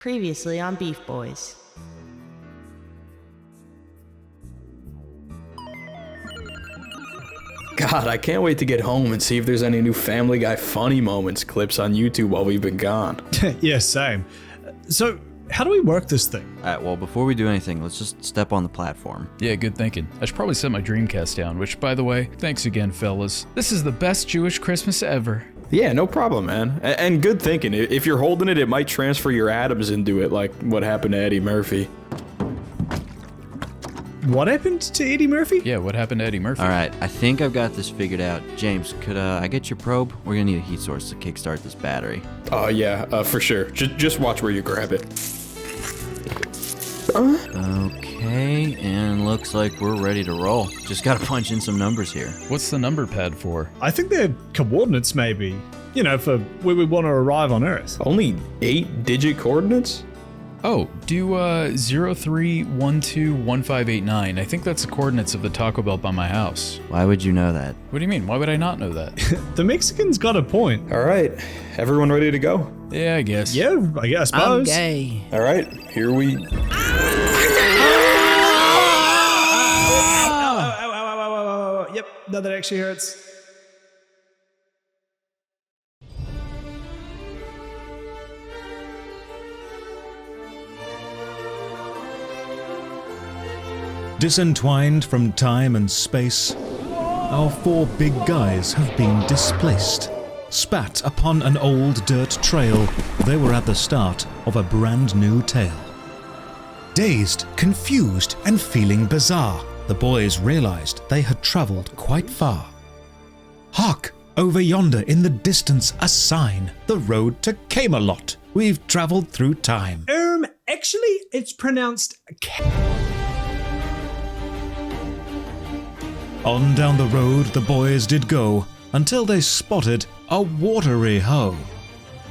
Previously on BeefBoys. God, I can't wait to get home and see if there's any new Family Guy funny moments clips on YouTube while we've been gone. Yeah, same. So, how do we work this thing? Alright, well, before we do anything, let's just step on the platform. Yeah, good thinking. I should probably set my Dreamcast down, which, by the way, thanks again, fellas. This is the best Jewish Christmas ever. Yeah, no problem, man. And good thinking. If you're holding it, it might transfer your atoms into it, like what happened to Eddie Murphy. What happened to Eddie Murphy? Yeah, what happened to Eddie Murphy? Alright, I think I've got this figured out. James, could I get your probe? We're gonna need a heat source to kickstart this battery. Yeah, for sure. Just watch where you grab it. Okay, and looks like we're ready to roll. Just gotta punch in some numbers here. What's the number pad for? I think they're coordinates, maybe. You know, for where we want to arrive on Earth. Only 8-digit coordinates? Oh, do 03121589. I think that's the coordinates of the Taco Bell by my house. Why would you know that? What do you mean? Why would I not know that? The Mexicans got a point. All right, everyone ready to go? Yeah, I guess. Yeah, I suppose. I'm gay. All right, here we... Yep, no, that actually hurts. Disentwined from time and space, our four big guys have been displaced. Spat upon an old dirt trail, they were at the start of a brand new tale. Dazed, confused, and feeling bizarre, the boys realized they had traveled quite far. Hark! Over yonder in the distance a sign, the road to Camelot. We've traveled through time. Actually, it's pronounced On down the road the boys did go, until they spotted a watery hoe.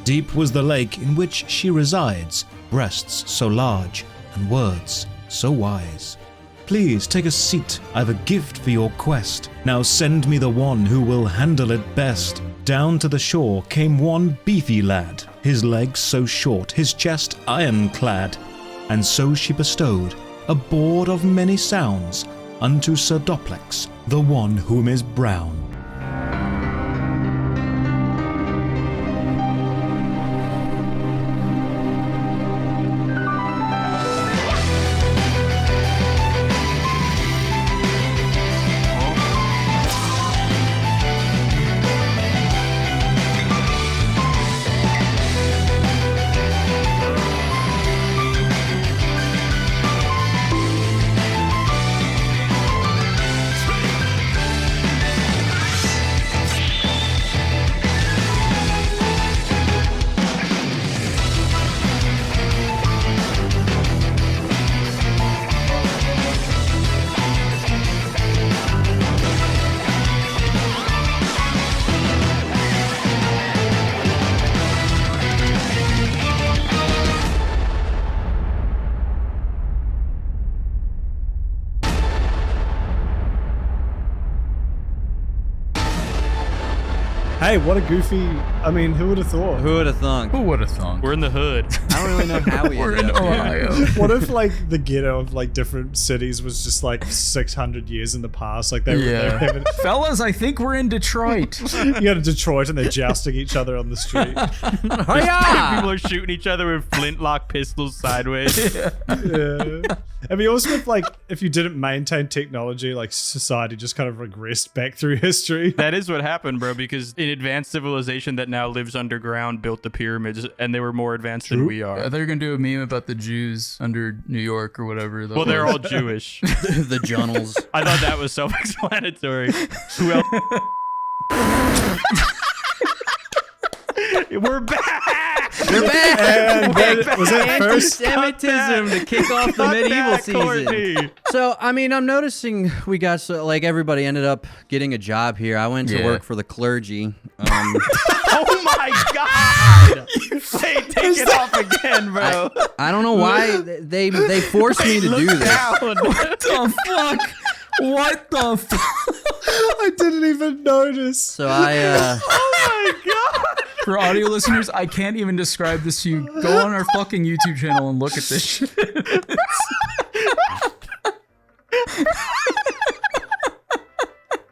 Deep was the lake in which she resides, breasts so large and words so wise. Please take a seat, I've a gift for your quest. Now send me the one who will handle it best. Down to the shore came one beefy lad, his legs so short, his chest ironclad. And so she bestowed a board of many sounds unto Sir Doplex, the one whom is brown. Hey, what a goofy... I mean, who would have thought? Who would have thunk? Who would have thunk? We're in the hood. I don't really know how we We're ended in up here. Ohio. What if, like, the ghetto of, like, different cities was just, like, 600 years in the past? Like, they Yeah. were Fellas, I think we're in Detroit. you go to Detroit and they're jousting each other on the street. People are shooting each other with flintlock pistols sideways. Yeah. I mean, also if, like, if you didn't maintain technology, like, society just kind of regressed back through history. That is what happened, bro, because an advanced civilization that now lives underground built the pyramids, and they were more advanced than we I are. thought you were going to do a meme about the Jews under New York or whatever. Well, they're all Jewish. The Journals. I thought that was self-explanatory. Who else? We're back! We're back! And was that first? Anti-Semitism to kick off the medieval season. Courtney. So, I mean, I'm noticing we got, like, everybody ended up getting a job here. I went to Yeah. work for the clergy. Oh my god! Wait, take it off again, bro. I don't know why they forced me to do this. What the fuck? What the fuck? I didn't even notice. So I, Oh my god! For audio listeners, I can't even describe this to you. Go on our fucking YouTube channel and look at this shit.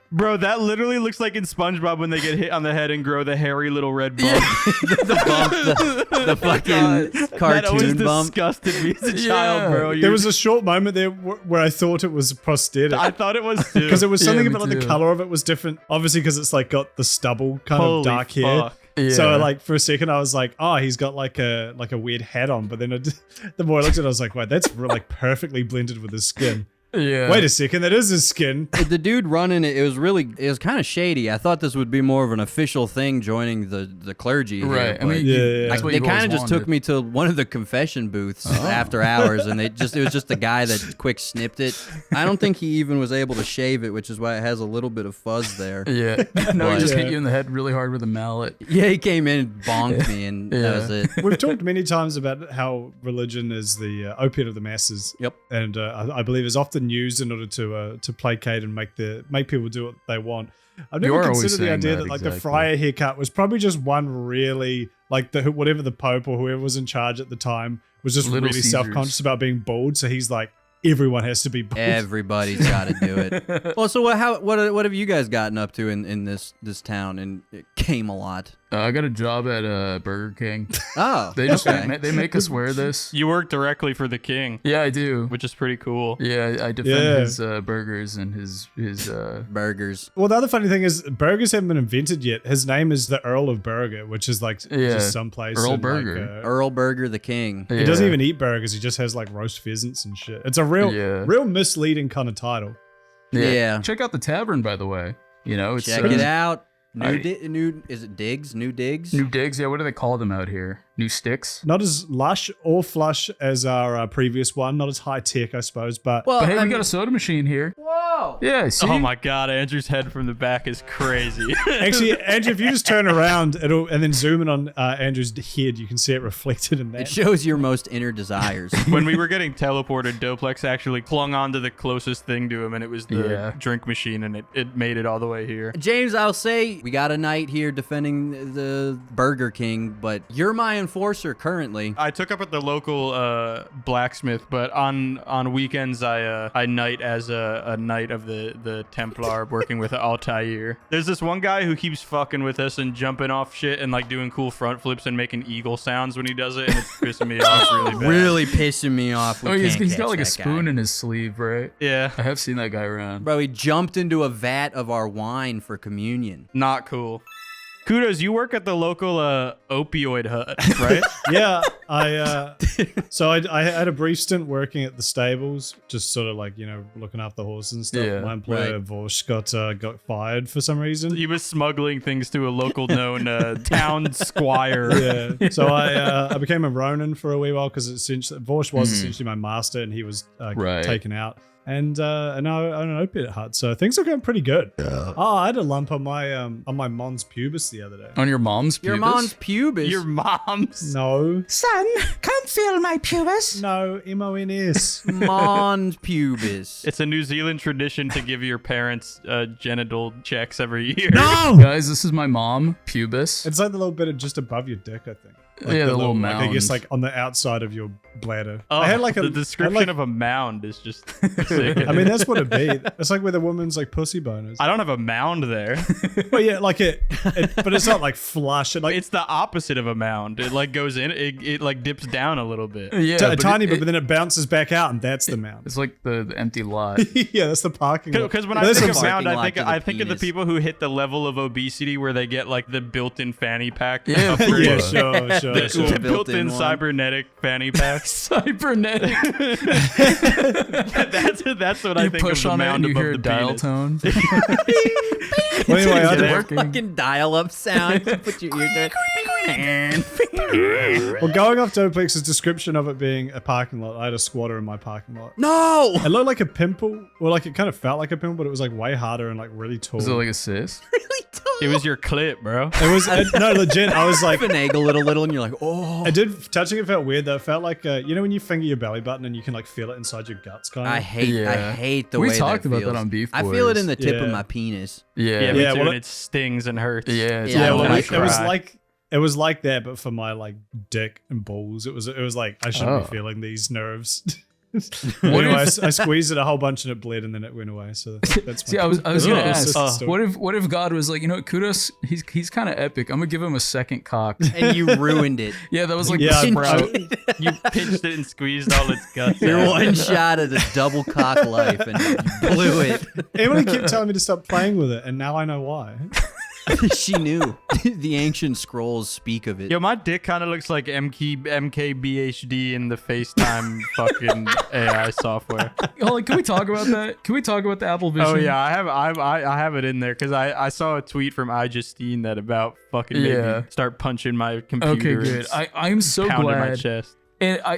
Bro, that literally looks like in SpongeBob when they get hit on the head and grow the hairy little red bump. The bump, the fucking That always cartoon bump. disgusted me as a child, bro. There was a short moment there where I thought it was prosthetic. I thought it was too. Because it was something me about like, the too. color of it was different. Obviously, because it's like got the stubble kind Holy of dark hair. fuck. Yeah. So like for a second I was like, oh, he's got like a weird hat on. But then the more I looked at it, I was like, wait, that's like perfectly blended with his skin. Yeah. Wait a second, that is his skin. The dude running it, it was kind of shady. I thought this would be more of an official thing joining the clergy. Here, Right. I but mean, Yeah. that's what they you've kind always of just took wanted. me to one of the confession booths after hours, and it was just the guy that quick snipped it. I don't think he even was able to shave it, which is why it has a little bit of fuzz there. Yeah. No, he just Yeah. hit you in the head really hard with a mallet. Yeah, he came in and bonked me, and that was it. We've talked many times about how religion is the opiate of the masses. Yep. And I believe is often used in order to placate and make people do what they want. I've You never are always considered the saying idea that, that like the exactly. friar haircut was probably just one really like whatever the Pope or whoever was in charge at the time was just Little really Caesars. self-conscious about being bald. So he's like, everyone has to be bald. Everybody's got to do it. Well, so what have you guys gotten up to in this town in Camelot? I got a job at Burger King. Oh, They just okay. they make us wear this. You work directly for the king, Yeah, I do. which is pretty cool. Yeah, I defend Yeah. his burgers and his burgers. Well, the other funny thing is burgers haven't been invented yet. His name is the Earl of Burger, which is like Yeah. just someplace. Earl in, Burger. Like, Earl Burger the King. he doesn't even eat burgers. He just has like roast pheasants and shit. It's a real misleading kind of title. Yeah. Check out the tavern, by the way. You know, it's Check it out. I- New is it Digs? New Digs? New digs. Yeah, what do they call them out here? New sticks. Not as lush or flush as our previous one. Not as high tech, I suppose. But Well, But hey, I we mean- got a soda machine here. Whoa. Yeah, see? Oh my god, Andrew's head from the back is crazy. actually, Andrew, if you just turn around, and then zoom in on Andrew's head, you can see it reflected in It that. shows your most inner desires. When we were getting teleported, Doplex actually clung onto the closest thing to him, and it was the Yeah. drink machine, and it made it all the way here. James, I'll say we got a knight here defending the Burger King, but you're my enforcer currently. I took up at the local blacksmith, but on weekends I knight as a knight of the Templar working with Altair. There's this one guy who keeps fucking with us and jumping off shit and like doing cool front flips and making eagle sounds when he does it, and it's pissing me off really bad. Really pissing me off. We Oh, he's can't got catch like a that spoon guy. in his sleeve, right? Yeah, I have seen that guy around. Bro, he jumped into a vat of our wine for communion. not cool. Kudos, you work at the local opioid hut, right? Yeah, I had a brief stint working at the stables, just sort of like looking after the horses and stuff. Yeah, My employer right. Vosh got fired for some reason. He was smuggling things to a local known town squire. Yeah, so I became a Ronin for a wee while because essentially Vosh was essentially my master, and he was Right. taken out. And now I own an opiate hut, so things are going pretty good. Oh, I had a lump on my mons pubis the other day. On your mom's Your pubis? mom's pubis. Your mom's. No, Son, come feel my pubis. no, MONS. mom's pubis. It's a New Zealand tradition to give your parents genital checks every year. No, Guys, this is my mom, pubis. it's like the little bit of just above your dick, I think. Like Yeah, the little like, I guess mound. like on the outside of your bladder. Oh, I had like the description of a mound is just sick. I mean, that's what it'd be. It's like where the woman's like pussy boners. I don't have a mound there. Well, yeah, like but it's not like flush. It like It's the opposite of a mound. It like goes in, it like dips down a little bit. Yeah, a but tiny it- bit, but then it bounces back out, and that's the mound. It's like the empty lot. Yeah, that's the parking lot. Because when But I that's think what of I'm saying. mound, Parking lot I to the think of the penis. people who hit the level of obesity where they get like the built-in fanny pack. Yeah, upgrade. Yeah, sure. The Sure. built-in Built-in one. cybernetic fanny packs. Cybernetic. that's what I You think push of the on it and mound you above hear the a dial penis. tone. Well, anyway, I Is it did, working? Fucking dial-up sound. You put your ear to well, going off Doplex's description of it being a parking lot, I had a squatter in my parking lot. No! It looked like a pimple, or like it kind of felt like a pimple, but it was like way harder and like really tall. Is it like a cyst? Really tall. It was your clip, bro. It was no legit. I was like, Finagle it a little and you're like, oh. I did touching it felt weird though. It felt like when you finger your belly button and you can like feel it inside your guts, kind of. I hate the We way talked that about feels. that on Beef I feel it Boys. in the tip of Yeah. my penis. Yeah. Yeah, me Yeah, too, well, and it stings and hurts. Yeah, it's Yeah, all well, when I it was cry. like It was like that, but for my like dick and balls. It was like I shouldn't be feeling these nerves. Anyway, I squeezed it a whole bunch and it bled, and then it went away. So that's. See, I was gonna ask, story. what if God was like, Kudos, he's kind of epic. I'm gonna give him a second cock. And you ruined it. Yeah, that was like Yeah, the bro. sprout. You pinched it and squeezed all its guts You're out. one shot at a double cock life and you blew it. Emily kept telling me to stop playing with it, and now I know why. She knew. The ancient scrolls speak of it. Yo, my dick kind of looks like MKBHD in the FaceTime fucking AI software. Oh, can we talk about that? Can we talk about the Apple Vision? Oh yeah, I have it in there because I saw a tweet from iJustine that about fucking made me start punching my computer. Okay, good. I'm so pounding glad. my chest. And I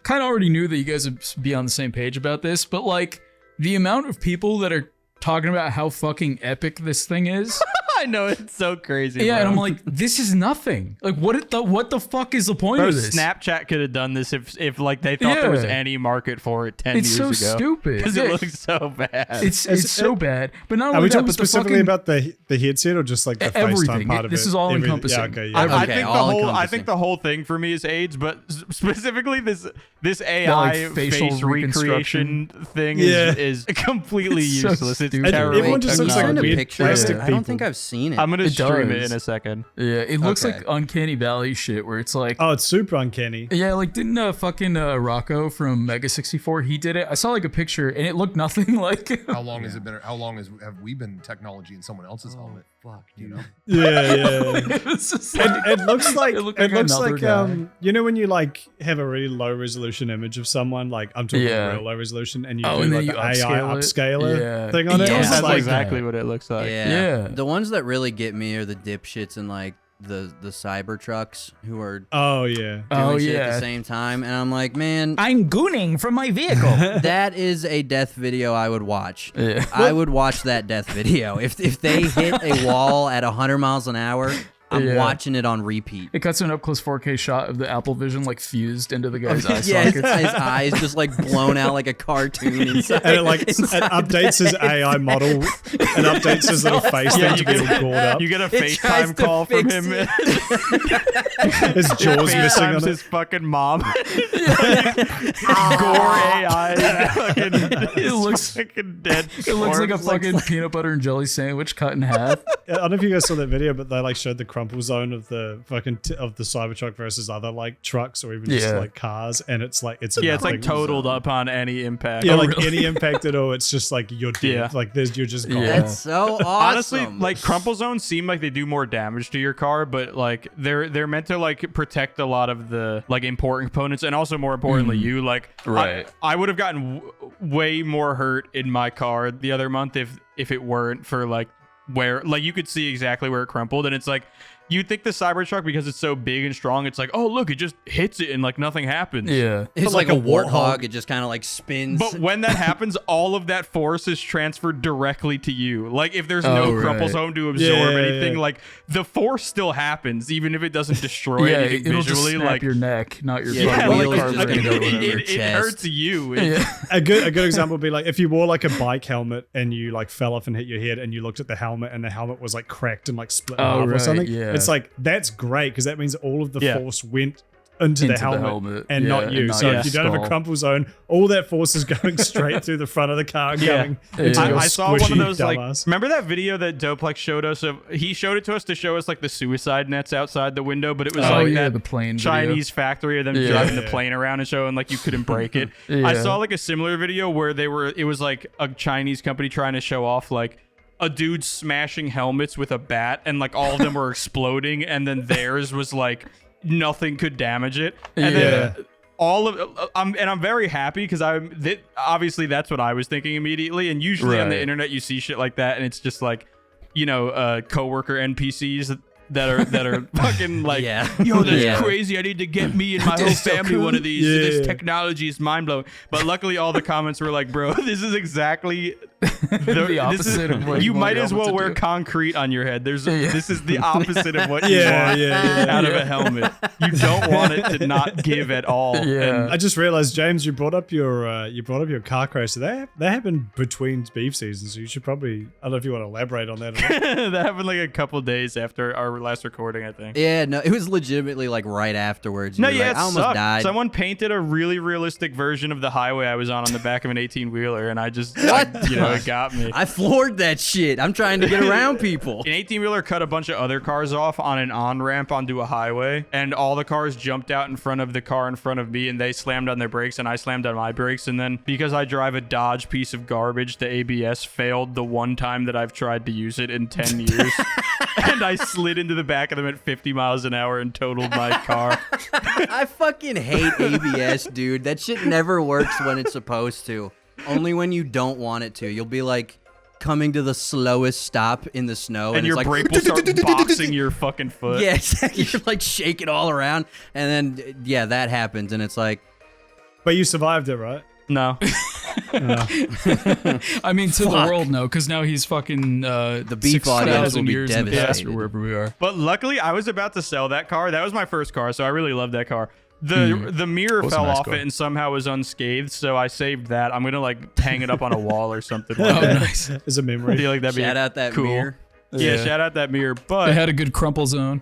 kind of already knew that you guys would be on the same page about this, but like the amount of people that are talking about how fucking epic this thing is. I know, it's so crazy. Yeah, bro. and I'm like, this is nothing. Like, what the fuck is the point Bro, of this? Snapchat could have done this if like they thought there was any market for it 10 It's years so ago. stupid. Because Yeah. it looks so bad. It's so bad. But not Are only we that, talking but the specifically fucking, about the headset or just like the everything. FaceTime part of it? This is all Everything. encompassing. Yeah, okay, I, yeah. I Okay, think all I encompassing. think the whole thing for me is AIDS, but specifically this AI like, facial face recreation thing is completely It's so useless. It's stupid. terrible. Everyone just Can looks you like send a weird picture of plastic it? I don't people. think I've seen it. I'm gonna It stream does. it in a second. yeah, it looks Okay. like Uncanny Valley shit where it's like, Oh, it's super uncanny. yeah, like didn't fucking Rocco from Mega 64, he did it. I saw like a picture and it looked nothing like. How long has it been? How long have we been technology in someone else's helmet? Fuck, You dude. know? Yeah. It was just like, It looks like It looked like another guy. you know when you like have a really low resolution image of someone, like I'm talking Yeah. real low resolution, and you Oh, do and like then the you AI upscale it. upscaler Yeah. thing on it. Yeah. It's That's like exactly what it looks like. Yeah. The ones that really get me are the dipshits and like the cyber trucks who are oh yeah. doing shit at the same time, and I'm like, man, I'm gooning from my vehicle. that is a death video I would watch. Yeah. I would watch that death video. If they hit a wall at 100 miles an hour, I'm Yeah. watching it on repeat. It cuts to an up close 4K shot of the Apple Vision like fused into the guy's eye Yeah, his sockets. eyes just like blown out like a cartoon inside. And it like it inside updates his AI model and updates his little face thing to get all gored up. You get a It tries FaceTime to call from fix him. His jaws missing on FaceTimes it. his fucking mom. Gore AI. Fucking, It looks- fucking dead. It looks like a corpse. fucking peanut butter and jelly sandwich cut in half. I don't know if you guys saw that video, but they like showed the crumple zone of the fucking of the Cybertruck versus other like trucks or even just Yeah. like cars, and it's like it's Yeah, it's like nothing. totaled upon any impact. Yeah, Oh, like really? any impact at all, it's just like you're dead. Yeah. Like you're just gone. Yeah. That's so awesome. Honestly, like crumple zones seem like they do more damage to your car, but like they're meant to like protect a lot of the like important components, and also more importantly, you like Right. I would have gotten way more hurt in my car the other month if it weren't for like where like you could see exactly where it crumpled, and it's like. You'd think the Cybertruck, because it's so big and strong, it's like, oh, look, it just hits it and like nothing happens. Yeah. it's like like, a a warthog. warthog. It just kind of like spins. But when that happens, all of that force is transferred directly to you. Like if there's Oh, no right. crumple zone to absorb Yeah, anything, yeah. like the force still happens, even if it doesn't destroy Yeah, anything it'll just visually. snap like your neck, not your Yeah, fucking the like, wheels carburetor just gonna or go whatever. in your it chest. hurts you. Yeah. A good example would be like if you wore like a bike helmet and you like fell off and hit your head and you looked at the helmet and the helmet was like cracked and like split in Oh, half or right, something. yeah. It's like that's great because that means all of the Yeah. force went into the helmet, and yeah, not you. and not So your if you don't have a skull. crumple zone, all that force is going straight through the front of the car and going into Yeah. your I saw one squishy of those like dumbass. remember that video that Doplex showed us of he showed it to us to show us like the suicide nets outside the window, but it was Oh, like yeah, that the plane video. Chinese factory of them Yeah. driving the Yeah. plane around and showing like you couldn't break it. Yeah. I saw like a similar video where it was like a Chinese company trying to show off like a dude smashing helmets with a bat and like all of them were exploding, and then theirs was like nothing could damage it, and then all of I'm very happy because obviously that's what I was thinking immediately, and usually on the Right. internet you see shit like that and it's just like, you know, coworker NPCs that are fucking like, Yeah. yo, that's Yeah. crazy. I need to get me and my whole family one of these. Yeah. This technology is mind blowing. But luckily, all the comments were like, bro, this is exactly The opposite of what you might want as well to wear do. concrete on your head. This is the opposite of what you Yeah, want yeah, out of a helmet. You don't want it to not give at all. Yeah. I just realized, James, you brought up your car crash. So that happened between beef seasons. So you should probably, I don't know if you want to elaborate on that. That happened like a couple days after our last recording, I think. Yeah, no, it was legitimately like right afterwards. You No, were yeah, like, it I almost sucked. died. Someone painted a really realistic version of the highway I was on the back of an 18-wheeler, and I just, it got me. I floored that shit. I'm trying to get around people. An 18-wheeler cut a bunch of other cars off on an on-ramp onto a highway, and all the cars jumped out in front of the car in front of me, and they slammed on their brakes, and I slammed on my brakes, and then because I drive a Dodge piece of garbage, the ABS failed the one time that I've tried to use it in 10 years, and I slid into the back of them at 50 miles an hour and totaled my car. I fucking hate ABS, dude. That shit never works when it's supposed to. Only when you don't want it to. You'll be like coming to the slowest stop in the snow, And it's your like, brake will start boxing your fucking foot. yeah, exactly. You're like shaking all around, and then yeah, that happens, and it's like, But you survived it, right? No. I mean, to the world, no, because now he's fucking the beef audience will be years in the past devastated. or wherever we are. But luckily, I was about to sell that car. That was my first car, so I really loved that car. The mirror Was a fell nice off car. it and somehow was unscathed, so I saved that. I'm gonna like hang it up on a wall or something. Oh, nice. As a I memory. feel like that'd be shout out that cool. mirror. Yeah, shout out that mirror. It But had a good crumple zone.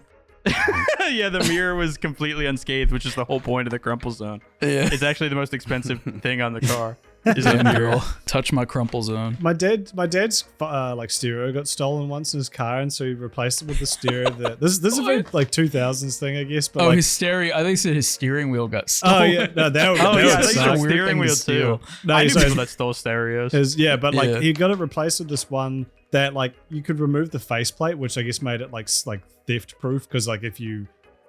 yeah, the mirror was completely unscathed, which is the whole point of the crumple zone. Yeah. It's actually the most expensive thing on the car. Is a mural. Touch my crumple zone. My dad's like stereo got stolen once in his car, and so he replaced it with the stereo. This is a very like 2000s thing, I guess. But Oh, like, his stereo. I think he said his steering wheel got stolen. oh yeah, no, that Oh would yeah, I suck. think it's a weird steering thing to wheel steal. too. No, I knew so- people that stole stereos. Yeah, but like Yeah. he got it replaced with this one that like you could remove the faceplate, which I guess made it like theft proof. Because like if you,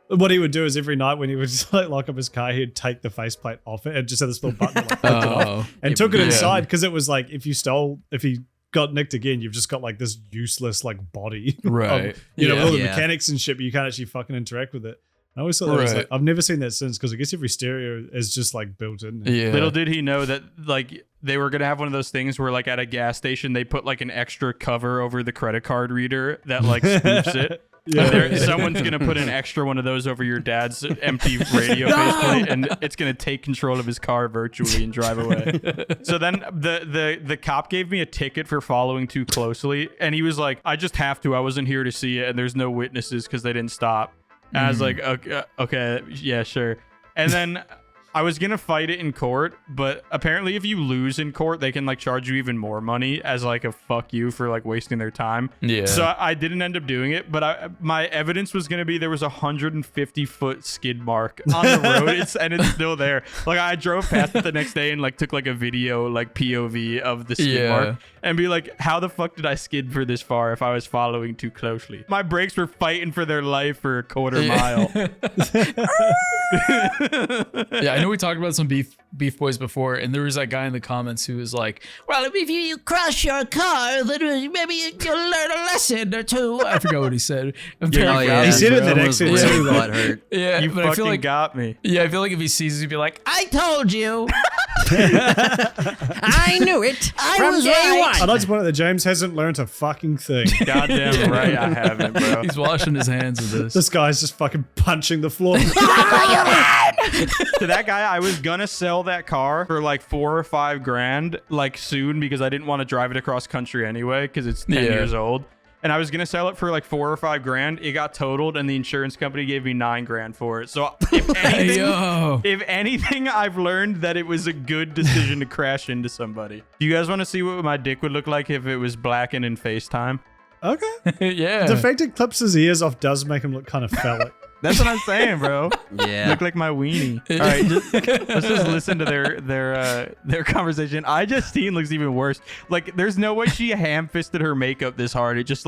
what he would do is every night when he would just like lock up his car, he'd take the faceplate off it and just had this little button that, like, flipped it off, and took it Yeah. inside because it was like if he got nicked again, you've just got like this useless like body, Right. you know, with all the Yeah. mechanics and shit, but you can't actually fucking interact with it. I always thought that was Right. like, I've never seen that since because I guess every stereo is just like built in. Yeah. Little did he know that like they were gonna have one of those things where like at a gas station they put like an extra cover over the credit card reader that like spoofs it. Yeah. Someone's gonna put an extra one of those over your dad's empty radio faceplate, and it's gonna take control of his car virtually and drive away. So then the cop gave me a ticket for following too closely, and he was like, "I just have to. I wasn't here to see it, and there's no witnesses because they didn't stop." And I was like, okay, yeah, sure. And then I was gonna fight it in court, but apparently if you lose in court, they can like charge you even more money as like a fuck you for like wasting their time. Yeah. So I didn't end up doing it, but my evidence was gonna be there was a 150-foot skid mark on the road, and it's still there. Like I drove past it the next day and like took like a video like POV of the skid mark and be like, how the fuck did I skid for this far if I was following too closely? My brakes were fighting for their life for a quarter mile. Yeah, I know we talked about some beef boys before, and there was that guy in the comments who was like, "Well, if you crash your car, then maybe you'll learn a lesson or two." I forgot what he said. Oh yeah, He said it the bro. next Was day, really too, though. butthurt. Yeah, You but I feel fucking like got me. I feel like if he sees, he'd be like, "I told you." I knew it. I was right. I'd like to point out that James hasn't learned a fucking thing. Goddamn right I haven't, bro. He's washing his hands of this. This guy's just fucking punching the floor. To that guy, I was gonna sell that car for like $4 or $5 grand, like soon, because I didn't want to drive it across country anyway, because it's 10 years old. And I was gonna sell it for like $4 or $5 grand. It got totaled, and the insurance company gave me $9 grand for it. So if anything, I've learned that it was a good decision to crash into somebody. Do you guys want to see what my dick would look like if it was blackened in FaceTime? Okay. Yeah. The fact it clips his ears off does make him look kind of phallic. That's what I'm saying, bro. Yeah. Look like my weenie. All right, let's just listen to their conversation. I-Justine looks even worse. Like, there's no way she ham-fisted her makeup this hard. It just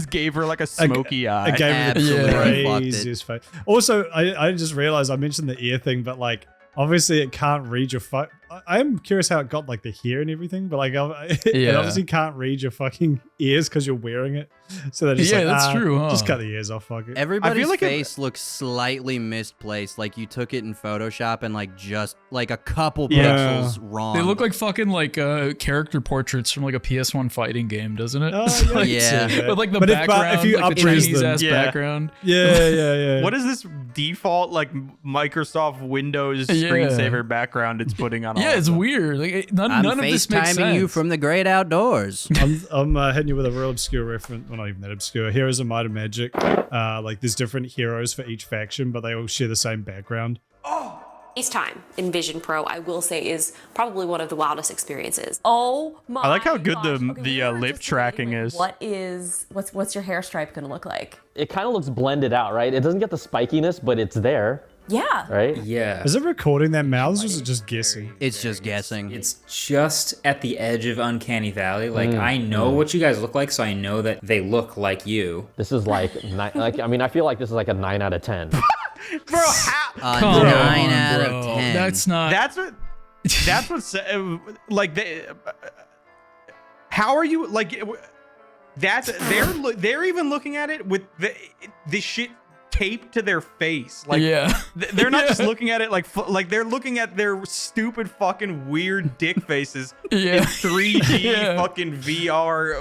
gave her like a smoky eye. I gave him the Absolutely fucked it. craziest face. Also, I just realized I mentioned the ear thing, but like, obviously it can't read your phone. I'm curious how it got like the hair and everything, but like it Yeah. obviously can't read your fucking ears because you're wearing it. So they're just Yeah, like, that's true, huh? Just cut the ears off. Fuck it. Everybody's like face looks slightly misplaced. Like you took it in Photoshop and like just like a couple pixels wrong. They look like fucking like character portraits from like a PS1 fighting game, doesn't it? Oh, yeah, Like, yeah. With like the But background, if you like the upraise Chinese them- ass Yeah. background. Yeah. What is this default like Microsoft Windows Yeah. screensaver background it's putting on? Yeah, all it's of them? weird. Like none I'm of this makes sense. FaceTiming you from the great outdoors. I'm hitting you with a real obscure reference. Well, not even that obscure. Heroes of Might and Magic. Like there's different heroes for each faction, but they all share the same background. FaceTime in Vision Pro, I will say, is probably one of the wildest experiences. Oh my! I like how good gosh. the Okay, we were lip just tracking debating, like, is. what's your hair stripe gonna look like? It kind of looks blended out, right? It doesn't get the spikiness, but it's there, Yeah. right? Yeah. Is it recording their mouths or is it just guessing? It's just guessing. It's just at the edge of Uncanny Valley. Like, I know what you guys look like, so I know that they look like you. This is like, I mean, I feel like this is like a 9 out of 10. Bro, how, A Come 9 on, out bro. of 10. That's not. that's what's like how are you like that's they're even looking at it with the shit taped to their face. Like, yeah. they're not just looking at it like they're looking at their stupid fucking weird dick faces Yeah. in 3D Yeah. fucking VR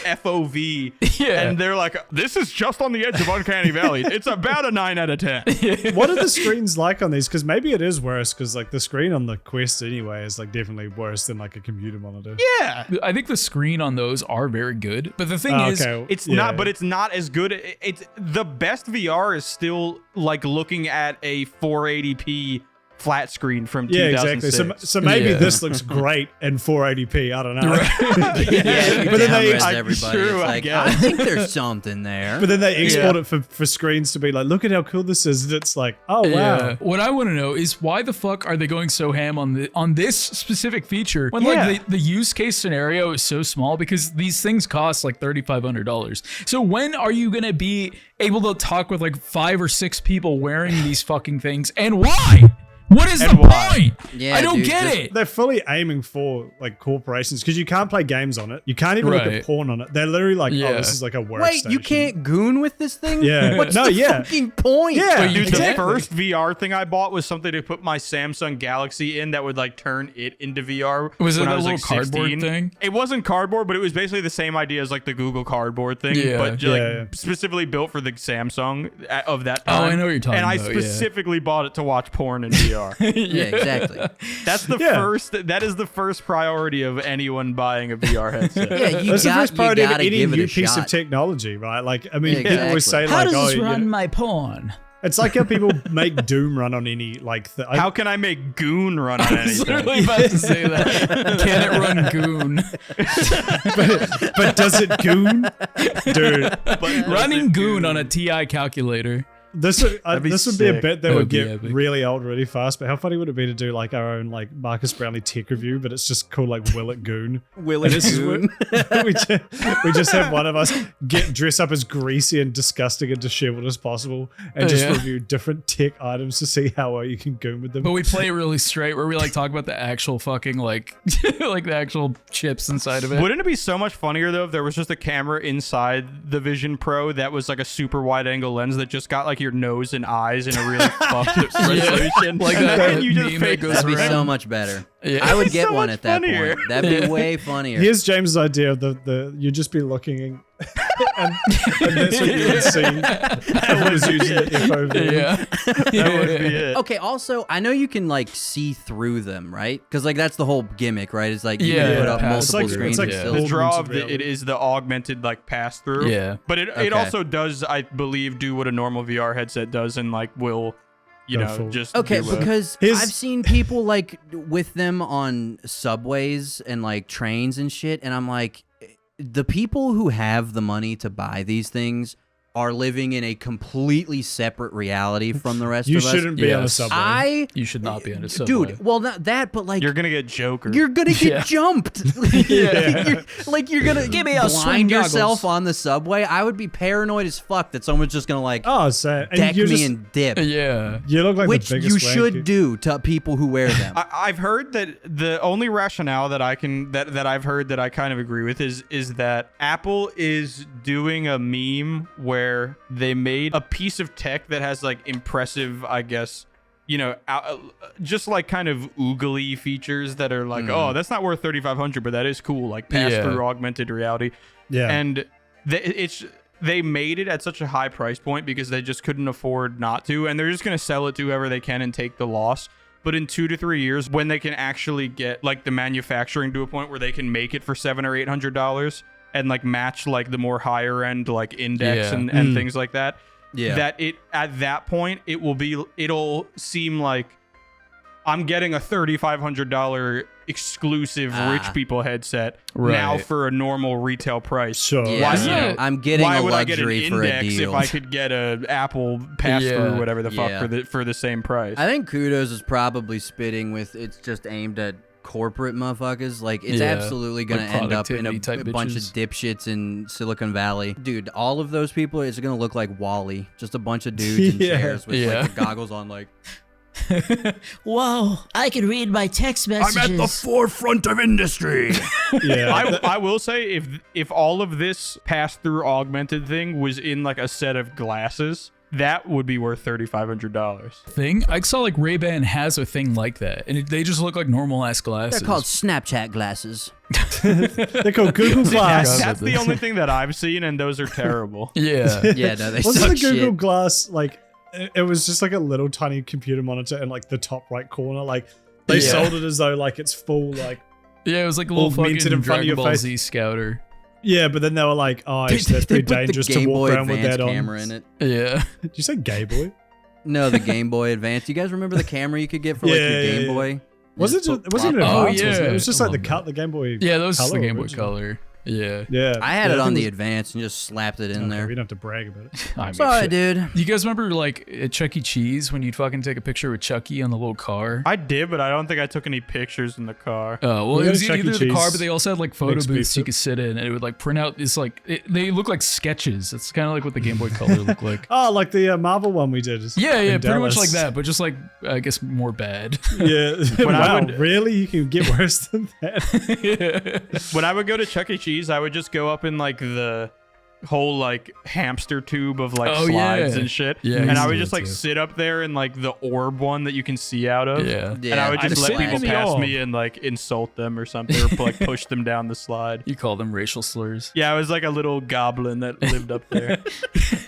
FOV. Yeah. And they're like, this is just on the edge of Uncanny Valley. It's about a 9 out of 10. What are the screens like on these? Because maybe it is worse. Because like the screen on the Quest anyway is like definitely worse than like a computer monitor. Yeah. I think the screen on those are very good, but the thing is, It's yeah. not, but it's not as good. It's the best VR is still like looking at a 480p flat screen from Yeah, 2006. exactly. So maybe Yeah. this looks great in 480p. I don't know. Yeah, But then they- everybody. I'm It's sure, I like, guess. I think there's something there. But then they export it for screens to be like, look at how cool this is. And it's like, oh wow. yeah. What I want to know is why the fuck are they going so ham on this specific feature when like the use case scenario is so small, because these things cost like $3,500. So when are you gonna be able to talk with like 5 or 6 people wearing these fucking things, and why? What is the point? Yeah, I don't dude, get just- it. They're fully aiming for like corporations because you can't play games on it. You can't even look Right. at porn on it. They're literally like, Yeah. oh, this is like a workstation. Wait, you can't goon with this thing? Yeah. What's No, the yeah. fucking point? Yeah, Wait, you Dude, the can't? first VR thing I bought was something to put my Samsung Galaxy in that would like turn it into VR. Was it when I that was little like cardboard 16. thing? It wasn't cardboard, but it was basically the same idea as like the Google Cardboard thing, Yeah. but Yeah. specifically built for the Samsung of that Oh, time. I know what you're talking and I about, yeah. specifically bought it to watch porn in VR. Yeah, exactly. That's the Yeah. first. That is the first priority of anyone buying a VR headset. Yeah, you That's the first priority of gotta any give it new a piece shot. of technology, right? Like, I mean, Yeah, people always say exactly. How like, does oh, this you run know- my porn? it's like how people make Doom run on any like. How can I make Goon run on I was anything? literally about to say that. Can it run Goon? but does it goon, dude? Running Goon on a TI calculator. This would That'd be this would be a sick. bit that That would would be get epic. really old really fast. But how funny would it be to do like our own like Marcus Brownlee tech review, but it's just called like Will It Goon. Will And it this is goon? we just have one of us dress up as greasy and disgusting and disheveled as possible, and just Yeah. review different tech items to see how well you can goon with them. But we play it really straight, where we like talk about the actual fucking like like the actual chips inside of it. Wouldn't it be so much funnier though if there was just a camera inside the Vision Pro that was like a super wide angle lens that just got like your nose and eyes in a really fucked up resolution? Like And that then you just meme that fake goes That'd be around. so much better. Yeah. I would It's get so one much at that funnier. point. That'd be way funnier. Here's James's idea of the you'd just be looking and that's what you would see. Everyone was using the FOV. Yeah. That would be it. Okay, also, I know you can like see through them, right? Because like that's the whole gimmick, right? It's like you Yeah, can put up yeah. It's multiple like- screens. it's like and Yeah. still- The Old draw ones of of reality. it is the augmented like pass through. Yeah. But it Okay. also does, I believe, do what a normal VR headset does, and like will, you Go know, full. just Okay, do a- because Here's- I've seen people like with them on subways and like trains and shit, and I'm like, the people who have the money to buy these things are living in a completely separate reality from the rest You of us. shouldn't be on a subway. You should not be on a subway. Dude, well, not that, but like You're gonna get Joker. you're gonna get jumped. You're gonna Give me a swing blind yourself goggles. on the subway. I would be paranoid as fuck that someone's just gonna like Oh, so deck you me and dip. Yeah. You look like Which the biggest you should wanker. do to people who wear them. I've heard that the only rationale that I've heard that I kind of agree with is that Apple is doing a meme where they made a piece of tech that has like impressive, I guess, just like kind of oogly features that are like, oh, that's not worth $3,500, but that is cool, like pass through augmented reality. Yeah. And they made it at such a high price point because they just couldn't afford not to, and they're just going to sell it to whoever they can and take the loss. But in 2 to 3 years, when they can actually get like the manufacturing to a point where they can make it for $700 or $800 and like match like the more higher end like index and things like that, that it at that point it'll seem like I'm getting a $3,500 exclusive rich people headset now for a normal retail price. Sure. Yeah, I'm getting why a would I get an luxury for a index deal. if I could get a Apple pass through whatever the fuck for the same price? I think Kudos is probably spitting with it's just aimed at corporate motherfuckers. Like it's absolutely gonna Like end up in a productivity type bunch of bitches. dipshits in Silicon Valley. Dude, all of those people is gonna look like Wall-E. Just a bunch of dudes in chairs with like the goggles on like Whoa, I can read my text messages. I'm at the forefront of industry. Yeah. I will say if all of this pass-through augmented thing was in like a set of glasses, that would be worth $3,500. Thing? I saw like Ray-Ban has a thing like that, and they just look like normal ass glasses. they're called Snapchat glasses. They're called Google Glass. That's the only thing that I've seen, and those are terrible. Yeah. Yeah, no, they Wasn't suck the Google shit. Glass like it was just like a little tiny computer monitor in like the top right corner? Like they sold it as though like it's full like Yeah, it was like a little augmented fucking in front of Dragon your Ball face. Z scouter. Yeah, but then they were like, oh, that's They pretty put the dangerous to Game walk Boy around with Advance that on. camera in it. Yeah. Did you say Gay Boy? No, the Game Boy Advance. You guys remember the camera you could get for like your Game Boy? Was it? It wasn't even Oh, advanced. Was it? yeah. It was just I like love the Game Boy. Yeah, that was just the Color Game Boy original. Color. Yeah. Yeah, I had it think on the was- Advance and just slapped it in Okay, there. we don't have to brag about it. I mean, Sorry, shit. dude. You guys remember like at Chuck E. Cheese when you'd fucking take a picture with Chucky on the little car? I did, but I don't think I took any pictures in the car. Oh, well, We it got was a Chuck E. either the car, Cheese but they also had like photo mixed booths you pizza. could sit in, and it would like print out. It's like they look like sketches. It's kind of like what the Game Boy Color looked like. Oh, like the Marvel one we did. Yeah, in pretty much Dallas. like that, but just like I guess more bad. Yeah. When I Wow, would- really? You can get worse than that? When I would go to Chuck E. Cheese, I would just go up in like the whole like hamster tube of like Oh, slides yeah. and shit. Yeah, I and used I to would do just that like too. sit up there in like the orb one that you can see out of. Yeah. And I would I'm just let sitting people in the pass orb. me and like insult them or something or like push them down the slide. You call them racial slurs. Yeah, I was like a little goblin that lived up there.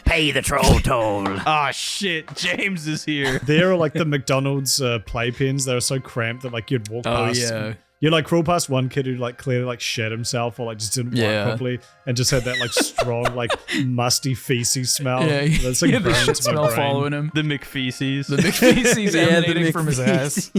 Pay the troll toll. Ah, shit. James is here. There are like the McDonald's playpens. They were so cramped that like you'd walk Oh past. yeah. You'd like crawl past one kid who like clearly like shed himself or like just didn't Yeah. wipe properly and just had that like strong like musty feces smell. Yeah, That's like yeah, the burned shit to my smell brain. following him. The McFeces. The McFeces Yeah, the emanating from his ass.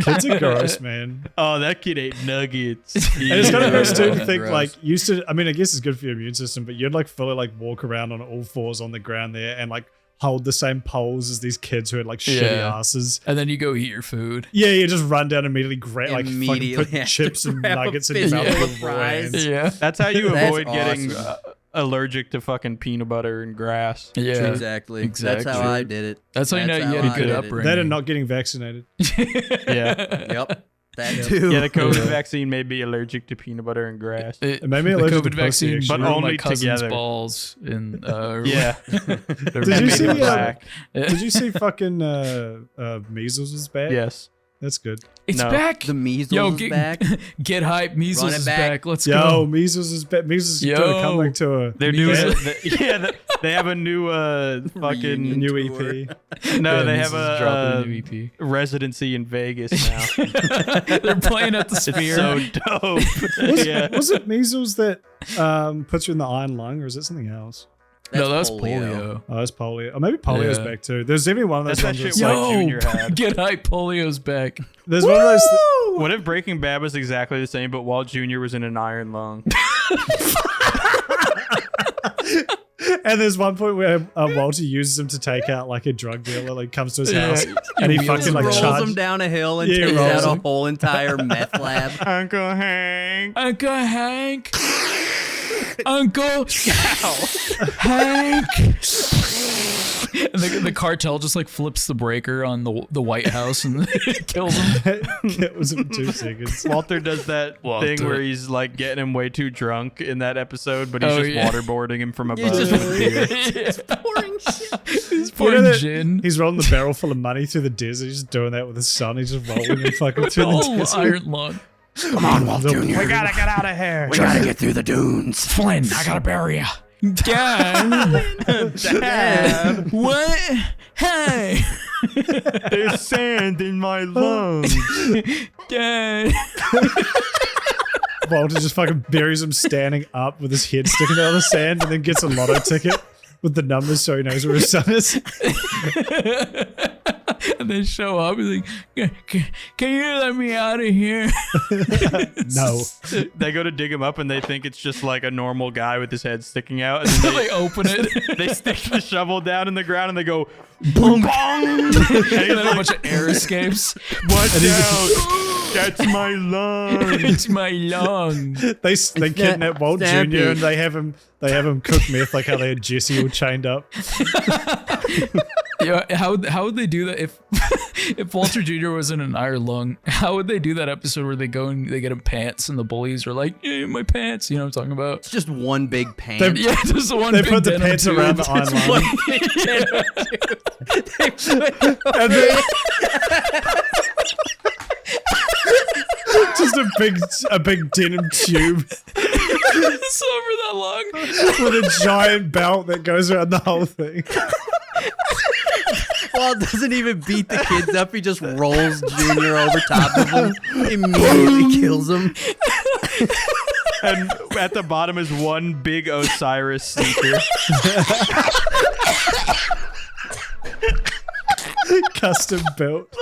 Kids are gross, man. Oh, that kid ate nuggets. And it's kind of gross too to Yeah. think Gross. like used to. I mean, I guess it's good for your immune system, but you'd like fully like walk around on all fours on the ground there and like hold the same pose as these kids who had like shitty Yeah. asses. And then you go eat your food. Yeah, you just run down immediately, fucking Immediately put have to chips and grab a nuggets in your mouth fistful with of raw fries. hands. Yeah. That's how you That's avoid getting awesome. allergic to fucking peanut butter and grass. Yeah. Exactly. That's how I did it. That's how you know you had a good upbringing. That and not getting vaccinated. Yeah. Yep. That too. Yeah, the COVID vaccine made me allergic to peanut butter and grass. It made me the allergic to COVID pussy, vaccine, actually. but But only only my cousin's together. balls in. Yeah. Did you see? black? Did you see fucking measles is back? Yes. That's good. It's No. back. The measles Yo, is get, back. get hype. Measles Run it is back. back. Let's Yo, go. measles is back. Measles is Yo. doing a comeback tour. They're doing Yeah. they have a new fucking Reunion. New tour. EP. no, Yeah, they Measles have is dropping a a new EP. residency in Vegas now. They're playing at the It's Sphere. so dope. Yeah. Was it measles that puts you in the iron lung, or is it something else? No, that's polio. Oh, it's polio. Or maybe polio's Yeah. back too. There's even one of those That's that ones shit that's Yo. like, Mike Junior had. Get hype. Polio's back. there's one of those. What if Breaking Bad was exactly the same, but Walt Jr. was in an iron lung? And there's one point where Walter uses him to take out like a drug dealer, like comes to his house and he fucking like rolls charges him down a hill and takes out a whole entire meth lab. Uncle Hank. Uncle Hank. Uncle Hank. And the cartel just like flips the breaker on the White House and kills him. It was in 2 seconds. Walter does that thing where he's like getting him way too drunk in that episode, but he's just waterboarding him from above. He's He's just pouring shit. He's pouring gin. He's rolling the barrel full of money through the desert. He's just doing that with his son. He's just rolling and fucking through the desert. Iron lung. Come on, Walt Jr. We gotta get out of here. We gotta get through the dunes. Flynn, I gotta bury you. Dad. Dad. What? Hey. There's sand in my lungs. Dad. Walter just fucking buries him standing up with his head sticking out of the sand and then gets a lotto ticket with the numbers so he knows where his son is. And they show up. He's like, can you let me out of here? No. They go to dig him up and they think it's just like a normal guy with his head sticking out. And then They open it. they stick the shovel down in the ground and they go, boom, bong. And And then a bunch of air escapes. watch out. That's my lung. It's my lung. They kidnap Walt Stampy. Jr. and they have him cook meth like how they had Jesse all chained up. Yeah, how would they do that if Walter Jr. was in an iron lung? How would they do that episode where they go and they get him pants and the bullies are like, yeah, my pants, you know what I'm talking about? It's just one big pan. Yeah, just one They big put the denim pants tube. around the iron lung. And then just a big denim tube It's over that long. with a giant belt that goes around the whole thing. Walt doesn't even beat the kids up. He just rolls Junior over top of him. Immediately kills him. And at the bottom is one big Osiris sneaker. Custom built.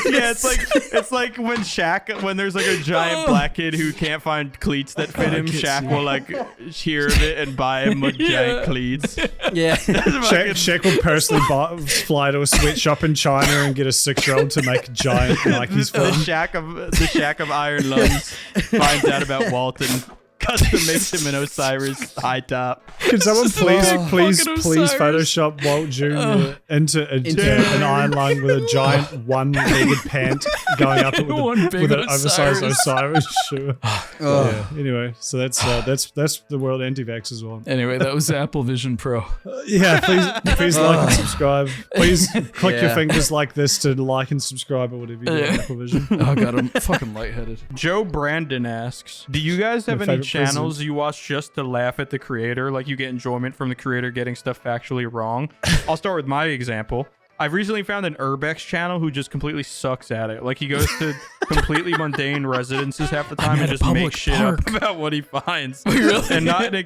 Yeah, it's like when there's like a giant black kid who can't find cleats that fit him, Shaq will like hear of it and buy him giant cleats. Yeah. Shaq will personally fly to a sweatshop in China and get a 6-year-old to make giant Nikes for The him. shack of iron lungs finds out about Walt and custom makes him an Osiris high top. Can someone please fucking Photoshop Walt Jr. into an iron lung with a giant one-legged pant going up it with an oversized Osiris shoe? Yeah. Anyway, so that's the world anti-vaxxers want. Anyway, that was Apple Vision Pro. Yeah, please like and subscribe. Please click your fingers like this to like and subscribe or whatever you do on Apple Vision. Oh god, I'm fucking lightheaded. Joe Brandon asks, do you guys have My any favorite channels president. you watch just to laugh at the creator? Like you get enjoyment from the creator getting stuff factually wrong? I'll start with my example. I've recently found an Urbex channel who just completely sucks at it. Like he goes to completely mundane residences half the time and just makes shit up about what he finds. And not in a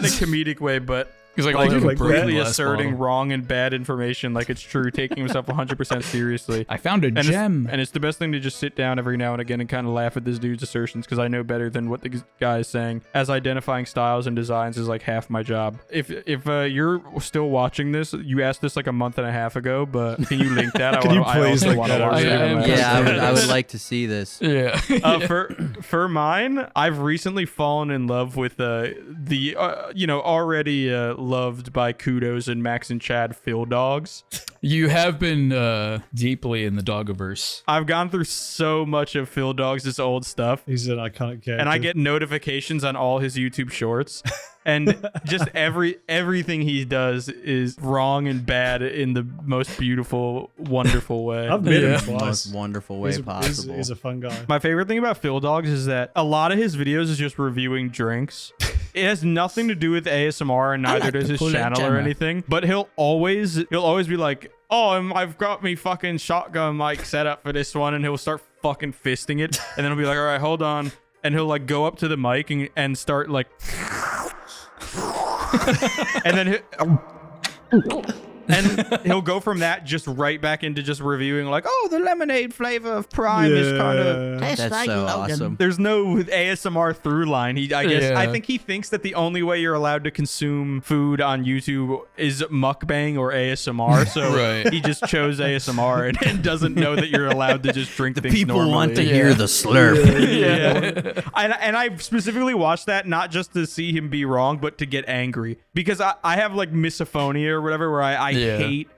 comedic way, but He's like, Like completely that. asserting wrong and bad information like it's true, taking himself 100% seriously. I found a gem. And it's the best thing to just sit down every now and again and kind of laugh at this dude's assertions because I know better than what the guy is saying. As identifying styles and designs is like half my job. If you're still watching this, you asked this like a month and a half ago, but can you link that? Can you please link want to that watch up? it. Yeah, I would like to see this. Yeah. For mine, I've recently fallen in love with the already loved by Kudos and Max and Chad Phil dogs. You have been deeply in the Dogiverse. I've gone through so much of Phil Dogs' old stuff. He's an iconic character. And I get notifications on all his YouTube shorts. And just everything he does is wrong and bad in the most beautiful, wonderful way. I've met him The twice. most wonderful way possible. He's a fun guy. My favorite thing about Phil Dogs is that a lot of his videos is just reviewing drinks. It has nothing to do with ASMR, and neither does his channel or anything. But he'll always be like, "Oh, I've got me fucking shotgun mic set up for this one," and he'll start fucking fisting it, and then he'll be like, "All right, hold on," and he'll like go up to the mic and start like, and then And he'll go from that just right back into just reviewing like, oh, the lemonade flavor of Prime is kind of. That's so awesome. There's no ASMR through line. I think he thinks that the only way you're allowed to consume food on YouTube is mukbang or ASMR. So he just chose ASMR and doesn't know that you're allowed to just drink things People normally. want to hear the slurp. And I specifically watched that not just to see him be wrong, but to get angry because I have like misophonia or whatever where I hate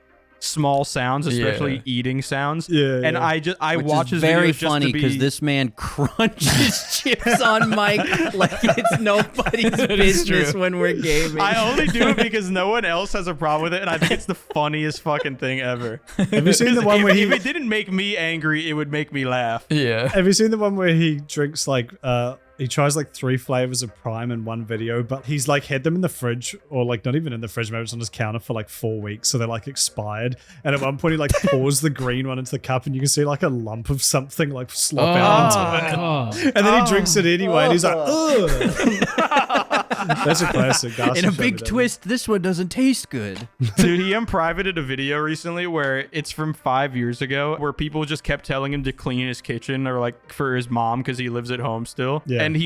small sounds, especially eating sounds. And I watch his very videos funny because this man crunches chips on mic like it's nobody's business when we're gaming. I only do it because no one else has a problem with it, and I think it's the funniest fucking thing ever. Have you seen the one where if it didn't make me angry, it would make me laugh. Yeah. Have you seen the one where he drinks like he tries like 3 flavors of Prime in one video, but he's like had them in the fridge or like not even in the fridge, maybe it's on his counter for like 4 weeks, so they're like expired. And at one point he like pours the green one into the cup and you can see like a lump of something like slop out into it. And then he drinks it anyway and he's like, ugh. That's a classic. In a big twist, this one doesn't taste good. Dude, he unprivated a video recently where it's from 5 years ago where people just kept telling him to clean his kitchen or like for his mom because he lives at home still. Yeah. And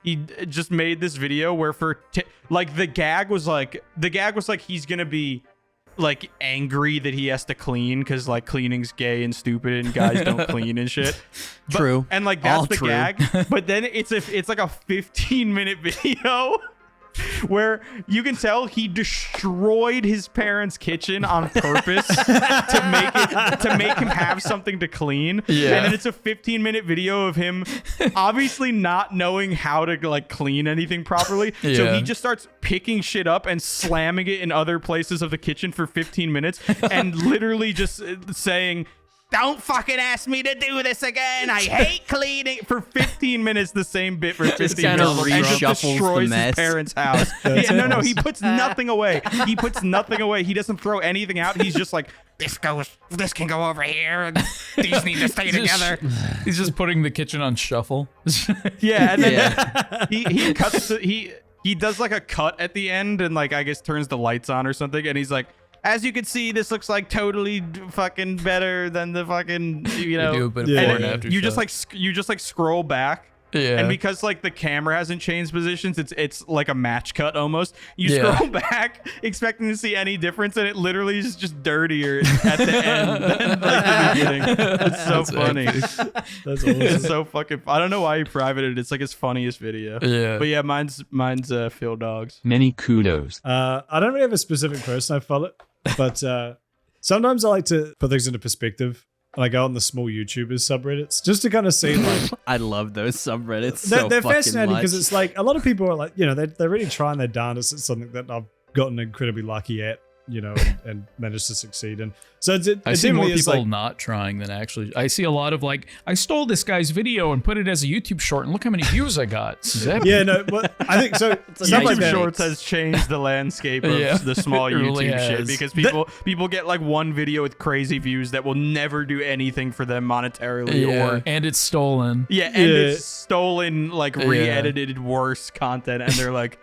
he just made this video where like the gag was like he's gonna be like angry that he has to clean because like cleaning's gay and stupid and guys don't clean and shit. True. And like that's All the true. gag. But then it's like a 15-minute video where you can tell he destroyed his parents' kitchen on purpose to make him have something to clean. Yeah. And then it's a 15-minute video of him obviously not knowing how to like clean anything properly. So Yeah. he just starts picking shit up and slamming it in other places of the kitchen for 15 minutes and literally just saying, don't fucking ask me to do this again. I hate cleaning for 15 minutes. The same bit for 15 kind of minutes, and just reshuffles the destroys his mess. parents' house. No, he puts nothing away. He puts nothing away. He doesn't throw anything out. He's just like, this can go over here. And these need to stay together. He's just putting the kitchen on shuffle. Yeah, and then he cuts. He does like a cut at the end, and like I guess turns the lights on or something, and he's like, as you can see, this looks like totally fucking better than the fucking, you know. You do a bit of and before and after you shot. just like scroll back. Yeah. And because like the camera hasn't changed positions, it's like a match cut almost. You Yeah. scroll back expecting to see any difference, and it literally is just dirtier at the end than like the beginning. It's so funny. That's awesome. It's so fucking. I don't know why he privated it. It's like his funniest video. Yeah. But yeah, mine's Phil Dogs. Many kudos. I don't really have a specific person I follow, but sometimes I like to put things into perspective. And I go on the small YouTubers subreddits just to kind of see like I love those subreddits. they're fascinating because it's like a lot of people are like, you know, they're really trying their darndest. It's something that I've gotten incredibly lucky at, you know, and managed to succeed in. So I see more is people like, not trying than actually. I see a lot of like, I stole this guy's video and put it as a YouTube short, and look how many views I got. Zip. yeah, no, but I think so. Stuff like YouTube that. Shorts has changed the landscape of Yeah. the small It really YouTube shit has. because people get like one video with crazy views that will never do anything for them monetarily or and it's stolen. and it's stolen like re-edited worse content, and they're like.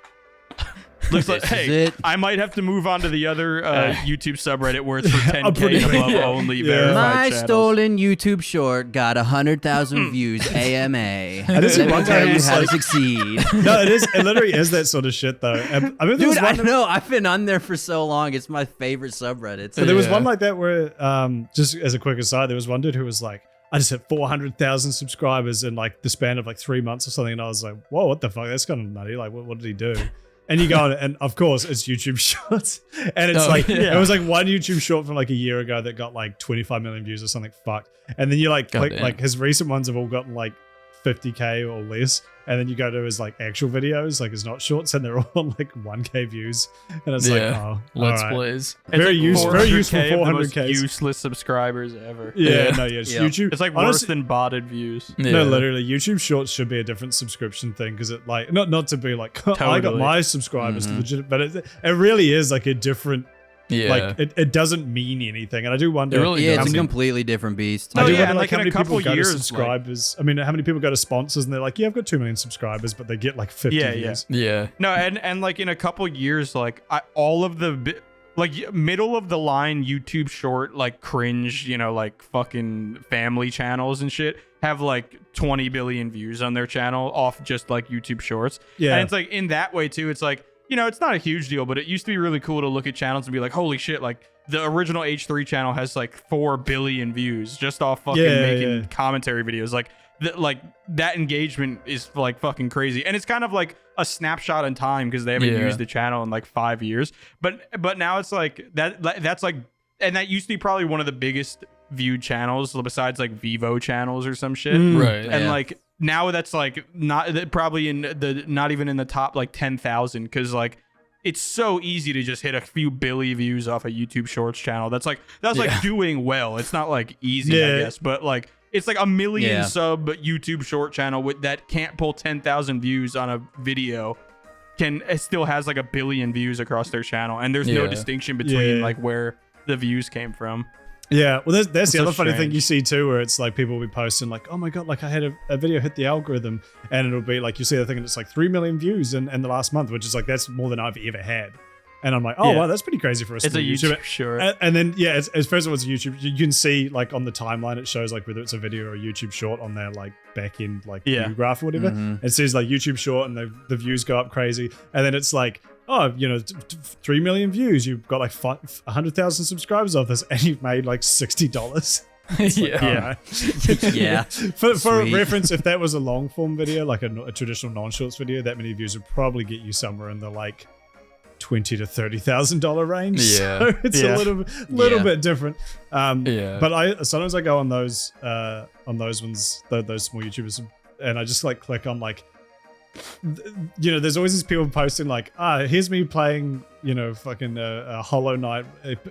Looks like, This is hey, it. I might have to move on to the other YouTube subreddit where it's for 10K and above only My verified channels. stolen YouTube short got 100,000 views AMA. is Let me one tell time you it's how to like- succeed. No, it literally is that sort of shit though. I mean, there Dude, was I one, know. I've been on there for so long. It's my favorite subreddit. but there was one like that where, just as a quick aside, there was one dude who was like, I just hit 400,000 subscribers in like the span of like 3 months or something, and I was like, whoa, what the fuck? That's kind of nutty. Like, what did he do? And you go on, and of course, it's YouTube Shorts. And it's it was like one YouTube short from like a year ago that got like 25 million views or something fucked. And then you like click, damn. like his recent ones have all gotten like 50K or less. And then you go to his like actual videos, like his not shorts, and they're all on like 1K views. And it's like, oh, Let's all right. plays. Very useful 400K of the most 400K. useless subscribers ever. Yeah, no, yeah, it's YouTube. It's like Honestly- worse than botted views. No, literally, YouTube Shorts should be a different subscription thing because it like not to be like I got Totally. my subscribers to legit, but it really is like a different. Yeah. Like it doesn't mean anything, and I do wonder. It really Yeah, how it's a many, completely different beast. I do yeah, wonder and like like how in a many people couple go years, to subscribers. I mean, how many people go to sponsors and they're like, yeah, I've got 2 million subscribers, but they get like 50 Yeah, views. Yeah. No, and like in a couple years, like all of the like middle of the line YouTube short, like cringe, you know, like fucking family channels and shit have like 20 billion views on their channel off just like YouTube shorts. Yeah. And it's like in that way too, it's like, you know, it's not a huge deal, but it used to be really cool to look at channels and be like, holy shit, like the original H3 channel has like 4 billion views just off fucking making commentary videos. Like that engagement is like fucking crazy. And it's kind of like a snapshot in time because they haven't used the channel in like 5 years. But now it's like that's like, and that used to be probably one of the biggest viewed channels besides like Vivo channels or some shit. Right. And like now that's like not probably in the not even in the top like 10,000 because like it's so easy to just hit a few billion views off a YouTube Shorts channel. That's like doing well. It's not like easy, I guess, but like it's like a million sub YouTube short channel that can't pull 10,000 views on a video. It still has like 1 billion views across their channel, and there's no distinction between like where the views came from. Yeah, well, that's the other funny thing you see too, where it's like people will be posting like, oh my god, like I had a video hit the algorithm, and it'll be like you see the thing and it's like 3 million views in the last month, which is like that's more than I've ever had. And I'm like, oh wow, that's pretty crazy for us. It's a YouTube short. And then as first of all, it's a YouTube. You can see like on the timeline, it shows like whether it's a video or a YouTube short on their like back end like view graph or whatever. It says like YouTube short, and the views go up crazy. And then it's like, oh, you know, 3 million views. You've got like 100,000 subscribers of this, and you've made like $60. Yeah. For reference, if that was a long form video, like a traditional non-shorts video, that many views would probably get you somewhere in the like $20,000 to $30,000 range. Yeah. So it's a little bit different. But sometimes I go on those ones, those small YouTubers, and I just like click on like, you know, there's always these people posting like, here's me playing, you know, fucking Hollow Knight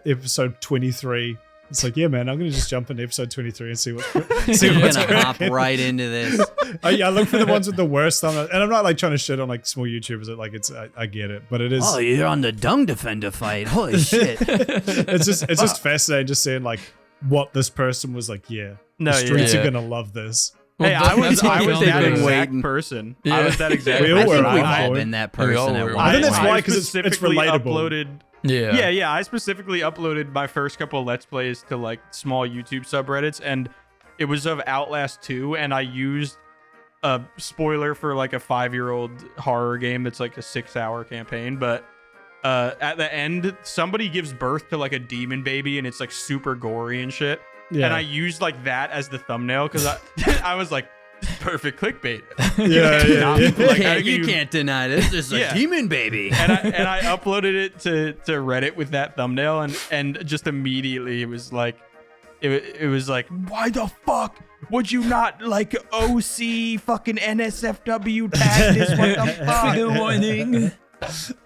episode 23. It's like, yeah, man, I'm gonna just jump into episode 23 and see what's gonna hop right into this. I look for the ones with the worst thumbnail, and I'm not like trying to shit on like small YouTubers. Like I get it, but it is. Oh, you're on the Dung Defender fight. Holy shit! It's just fascinating just seeing like what this person was like. Yeah, the streets are gonna love this. Hey, I was that exact person. Yeah. I was that exact person. I think we've all been that person at one I think that's point. why, because it's relatable. Uploaded, yeah. I specifically uploaded my first couple of Let's Plays to like small YouTube subreddits, and it was of Outlast 2, and I used a spoiler for like a 5-year-old horror game that's like a 6-hour campaign, but at the end, somebody gives birth to like a demon baby, and it's like super gory and shit. Yeah. And I used like that as the thumbnail because I was like, perfect clickbait. You can't deny this. This is a demon baby. And I uploaded it to Reddit with that thumbnail, and just immediately it was like, why the fuck would you not like OC fucking NSFW tag this? What the fuck? Trigger warning.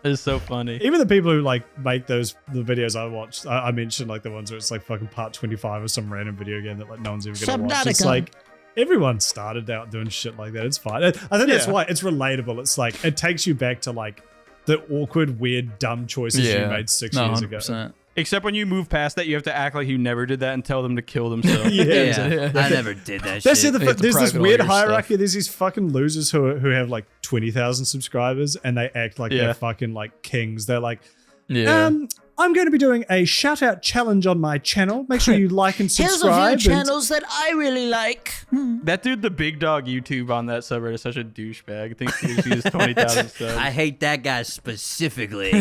It's so funny. Even the people who like make the videos I watched, I mentioned like the ones where it's like fucking part 25 of some random video game that like no one's ever gonna watch. It's like everyone started out doing shit like that. It's fine. I think that's why it's relatable. It's like it takes you back to like the awkward, weird, dumb choices you made 6 years ago. Except when you move past that, you have to act like you never did that and tell them to kill themselves. I never did that That's shit. There's this weird hierarchy. There's these fucking losers who have like 20,000 subscribers, and they act like they're fucking like kings. They're like, I'm going to be doing a shout out challenge on my channel. Make sure you like and subscribe. Here's a few channels that I really like. That dude, the big dog YouTube on that subreddit, is such a douchebag. I think he has 20,000 subs. I hate that guy specifically.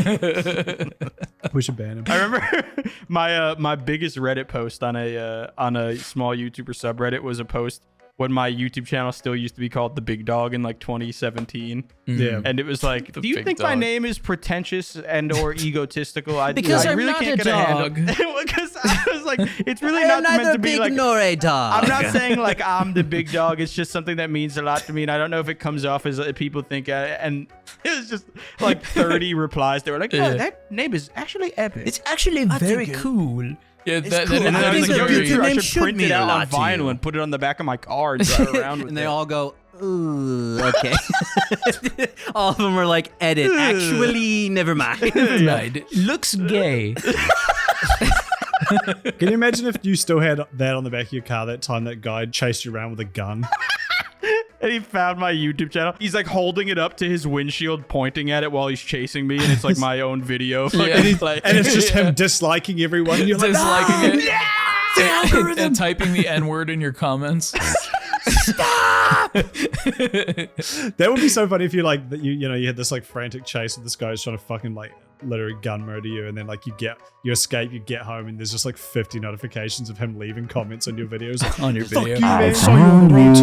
We should ban him. I remember my biggest Reddit post on a small YouTuber subreddit was a post when my YouTube channel still used to be called The Big Dog in like 2017. Yeah. And it was like, do you think my name is pretentious and or egotistical? Because I I'm really not can't a get dog. Because I was like, it's really I am not meant neither to be big like nor a dog. I'm not saying like I'm the big dog. It's just something that means a lot to me, and I don't know if it comes off as people think. And it was just like 30 replies. They were like, "Oh, that name is actually epic. It's actually very cool." Yeah, It's cool. And I was like, I should print it out on vinyl and put it on the back of my car and drive around with And they it. all go, ooh, okay. All of them are like, edit. Actually, never mind. Looks gay. Can you imagine if you still had that on the back of your car that time that guy chased you around with a gun? And he found my YouTube channel. He's like holding it up to his windshield, pointing at it while he's chasing me, and it's like my own video. And it's just him disliking everyone. And you're like, Disliking it. Yeah! And typing the N-word in your comments. Stop! That would be so funny if you like that you had this like frantic chase and this guy's trying to fucking like literally gun murder you, and then like you escape, you get home, and there's just like 50 notifications of him leaving comments on your videos. Like, on your video. I saw you on the road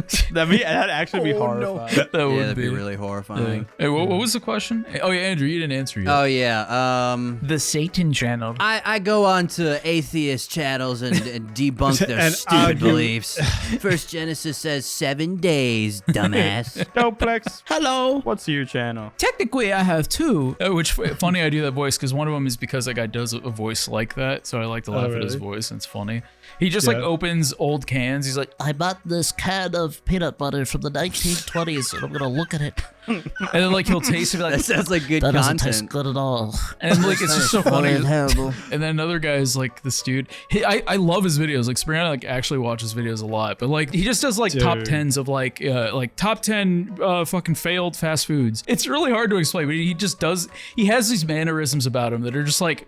today. That'd actually be horrifying. That would that'd be really horrifying. Hey, what was the question? Oh yeah, Andrew, you didn't answer yet. Oh yeah, the Satan channel. I go on to atheist channels and debunk their And stupid argue. beliefs. First Genesis says 7 days, dumbass. Doplex, hello. What's your channel? Technically, I have two. Which funny I do that voice because one of them is because that guy does a voice like that, so I like to laugh at his voice. And it's funny. He just like opens old cans. He's like, I bought this can of peanut butter from the 1920s, and I'm gonna look at it. and then like he'll taste it. Like, That sounds like good That doesn't content. taste good at all. and like it's just so funny. Terrible. And then another guy is like this dude. I love his videos. Like Sabrina like actually watches videos a lot, but like he just does like top 10s of like top 10 fucking failed fast foods. It's really hard to explain, but he just does. He has these mannerisms about him that are just like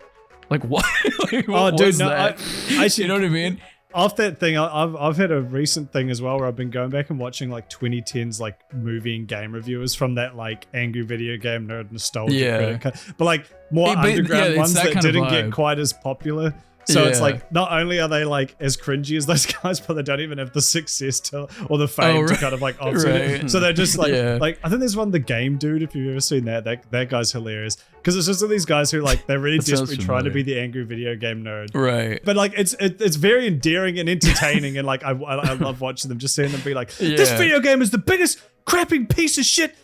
what? Like, what was that? You know what I mean? Off that thing, I've had a recent thing as well where I've been going back and watching like 2010s like movie and game reviewers from that like angry video game nerd nostalgia critic, but like more underground ones that didn't get quite as popular. So it's like not only are they like as cringy as those guys, but they don't even have the success to or the fame to kind of like offset it. So they're just like like I think there's one, The Game Dude, if you've ever seen that guy's hilarious because it's just all these guys who like they're really desperately trying to be the angry video game nerd, right? But like it's very endearing and entertaining, and like I love watching them, just seeing them be like, this video game is the biggest crapping piece of shit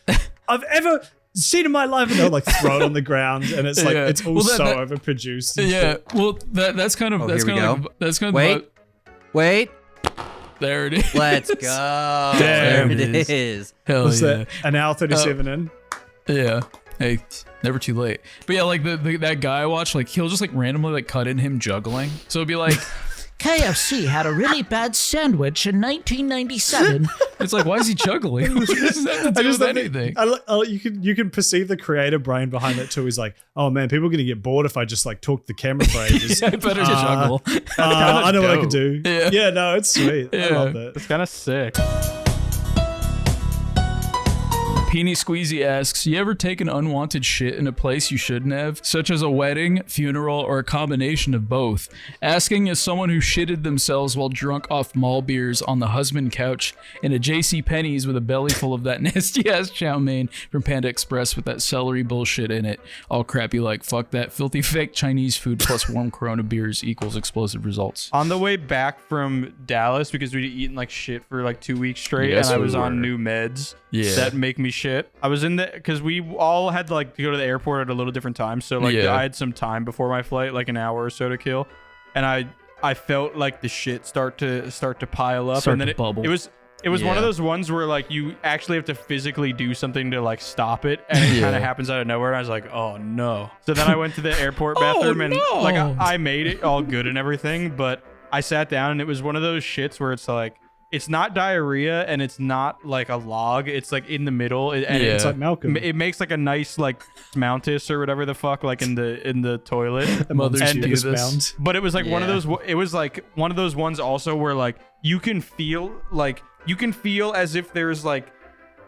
I've ever seen in my life, and they'll like throw it on the ground, and it's like it's all overproduced. Well, that's kind of Wait. There it is. Let's go. Damn. There it is. Hell What's yeah. that? An hour 37 in. Yeah. Hey, never too late. But yeah, like that guy I watch, like he'll just like randomly like cut in him juggling. So it'll be like KFC had a really bad sandwich in 1997. It's like, why is he juggling? What does that have to do with anything? You can perceive the creative brain behind it too. He's like, oh man, people are gonna get bored if I just like talk the camera for ages. I better juggle. I know what I can do. Yeah, no, it's sweet. I love that. It's kind of sick. Peony Squeezy asks, you ever taken unwanted shit in a place you shouldn't have, such as a wedding, funeral, or a combination of both? Asking as someone who shitted themselves while drunk off mall beers on the husband couch in a JC Penney's with a belly full of that nasty ass chow mein from Panda Express with that celery bullshit in it. All crappy like, fuck that filthy fake Chinese food plus warm Corona beers equals explosive results. On the way back from Dallas, because we'd eaten like shit for like 2 weeks straight, and I was on new meds that make me shit. I was in the, because we all had like to go to the airport at a little different time, so like I had some time before my flight, like an hour or so to kill, and I felt like the shit start to pile up, and then it was one of those ones where like you actually have to physically do something to like stop it, and it kind of happens out of nowhere, and I was like, oh no. So then I went to the airport bathroom and like I made it all good and everything, but I sat down and it was one of those shits where it's like, it's not diarrhea and it's not like a log. It's like in the middle, and it's like Malcolm. It makes like a nice like mountis or whatever the fuck, like in the toilet. But it was like one of those. It was like one of those ones also where like you can feel as if there's like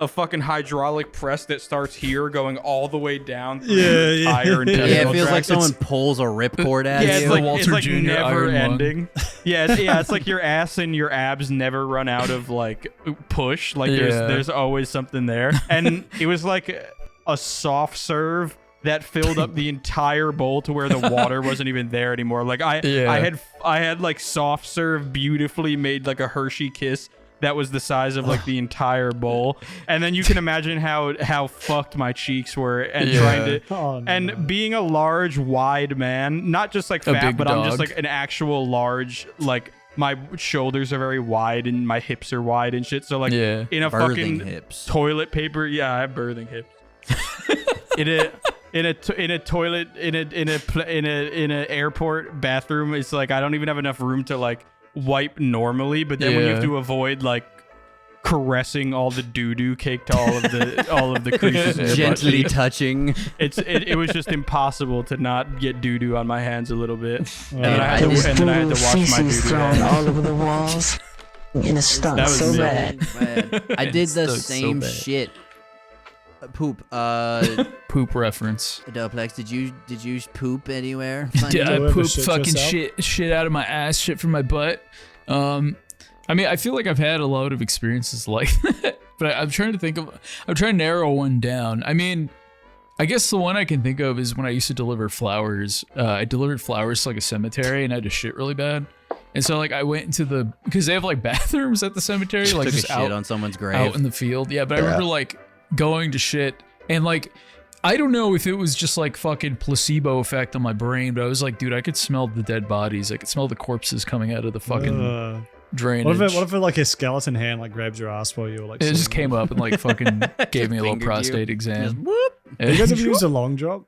a fucking hydraulic press that starts here going all the way down through the entire intestinal it feels tract. like someone pulls a ripcord at you. It's like never ending. It's like your ass and your abs never run out of like push. Like there's always something there. And it was like a soft serve that filled up the entire bowl to where the water wasn't even there anymore. Like I had like soft serve beautifully made like a Hershey Kiss that was the size of like the entire bowl, and then you can imagine how fucked my cheeks were, and trying to being a large wide man, not just like fat, but I'm just like an actual large, like my shoulders are very wide and my hips are wide and shit, so like in a birthing fucking hips. Toilet paper, I have birthing hips. in a toilet in a airport bathroom, it's like I don't even have enough room to like wipe normally, but then when you have to avoid like caressing all the doo-doo caked to all of the creases in your butt Gently cheek. touching. It was just impossible to not get doo-doo on my hands a little bit. And Yeah. then I had to wash my doo-doo hands. all over the walls. And it stunk That was so me. bad. Man, I did the Stunk so same bad. shit. Poop. Poop reference. Doplex, did you poop anywhere? Yeah, I you ever poop shit fucking yourself? shit out of my ass, shit from my butt. I mean, I feel like I've had a lot of experiences like that, but I'm trying to narrow one down. I mean, I guess the one I can think of is when I used to deliver flowers. I delivered flowers to like a cemetery and I had to shit really bad. And so like I went into because they have like bathrooms at the cemetery, like Took a just shit out on someone's grave. out in the field. Yeah, but I remember like going to shit and like I don't know if it was just like fucking placebo effect on my brain, but I was like, dude, I could smell the dead bodies. I could smell the corpses coming out of the fucking drainage. What if like a skeleton hand like grabs your ass while you were like? It just sitting came up and like fucking gave me a little fingered you. prostate Just exam. whoop. there? You guys ever used a long drop?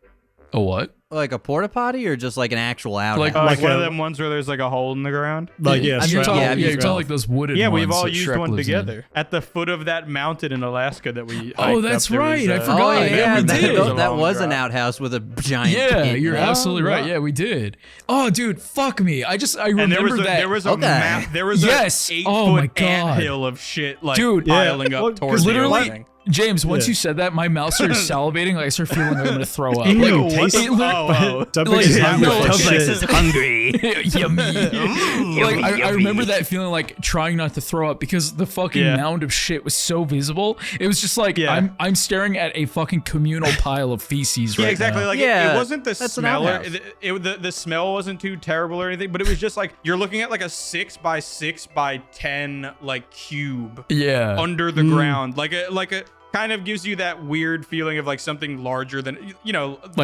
A what? Like a porta potty or just like an actual outhouse? Like- Like Like one a- of them ones where there's like a hole in the ground. Like yeah, you're straight talking, up. yeah, you're you've talking like those wooded Yeah, ones we've all that used Shrek one lives in. together at the foot of that mountain in Alaska that we. Oh, hiked that's up. There right. I was, forgot. Oh yeah, we that, did. that long was an drop. outhouse with a giant. Yeah, pit. you're Yeah. absolutely right. Yeah, we did. Oh, dude, fuck me. I remember And there was that. there was a Okay. map. There was Yes. a 8 Oh foot my God. anthill of shit like Dude. Yeah. piling Well, up 'cause towards the literally- opening. James, once Yeah. you said that, my mouth started salivating. Like I started feeling like I'm gonna throw up. Ew, Like, taste it lit- Don't like, be yeah, hungry no, for Toplex shit. is hungry. Yummy. Like I remember that feeling like trying not to throw up because the fucking Yeah. mound of shit was so visible. It was just like Yeah. I'm staring at a fucking communal pile of feces right Yeah, exactly. now. Like Yeah, it wasn't the that's an smell. outhouse. The smell wasn't too terrible or anything, but it was just like you're looking at like a 6 by 6 by 10 like cube Yeah. under the ground, like a kind of gives you that weird feeling of like something larger than Like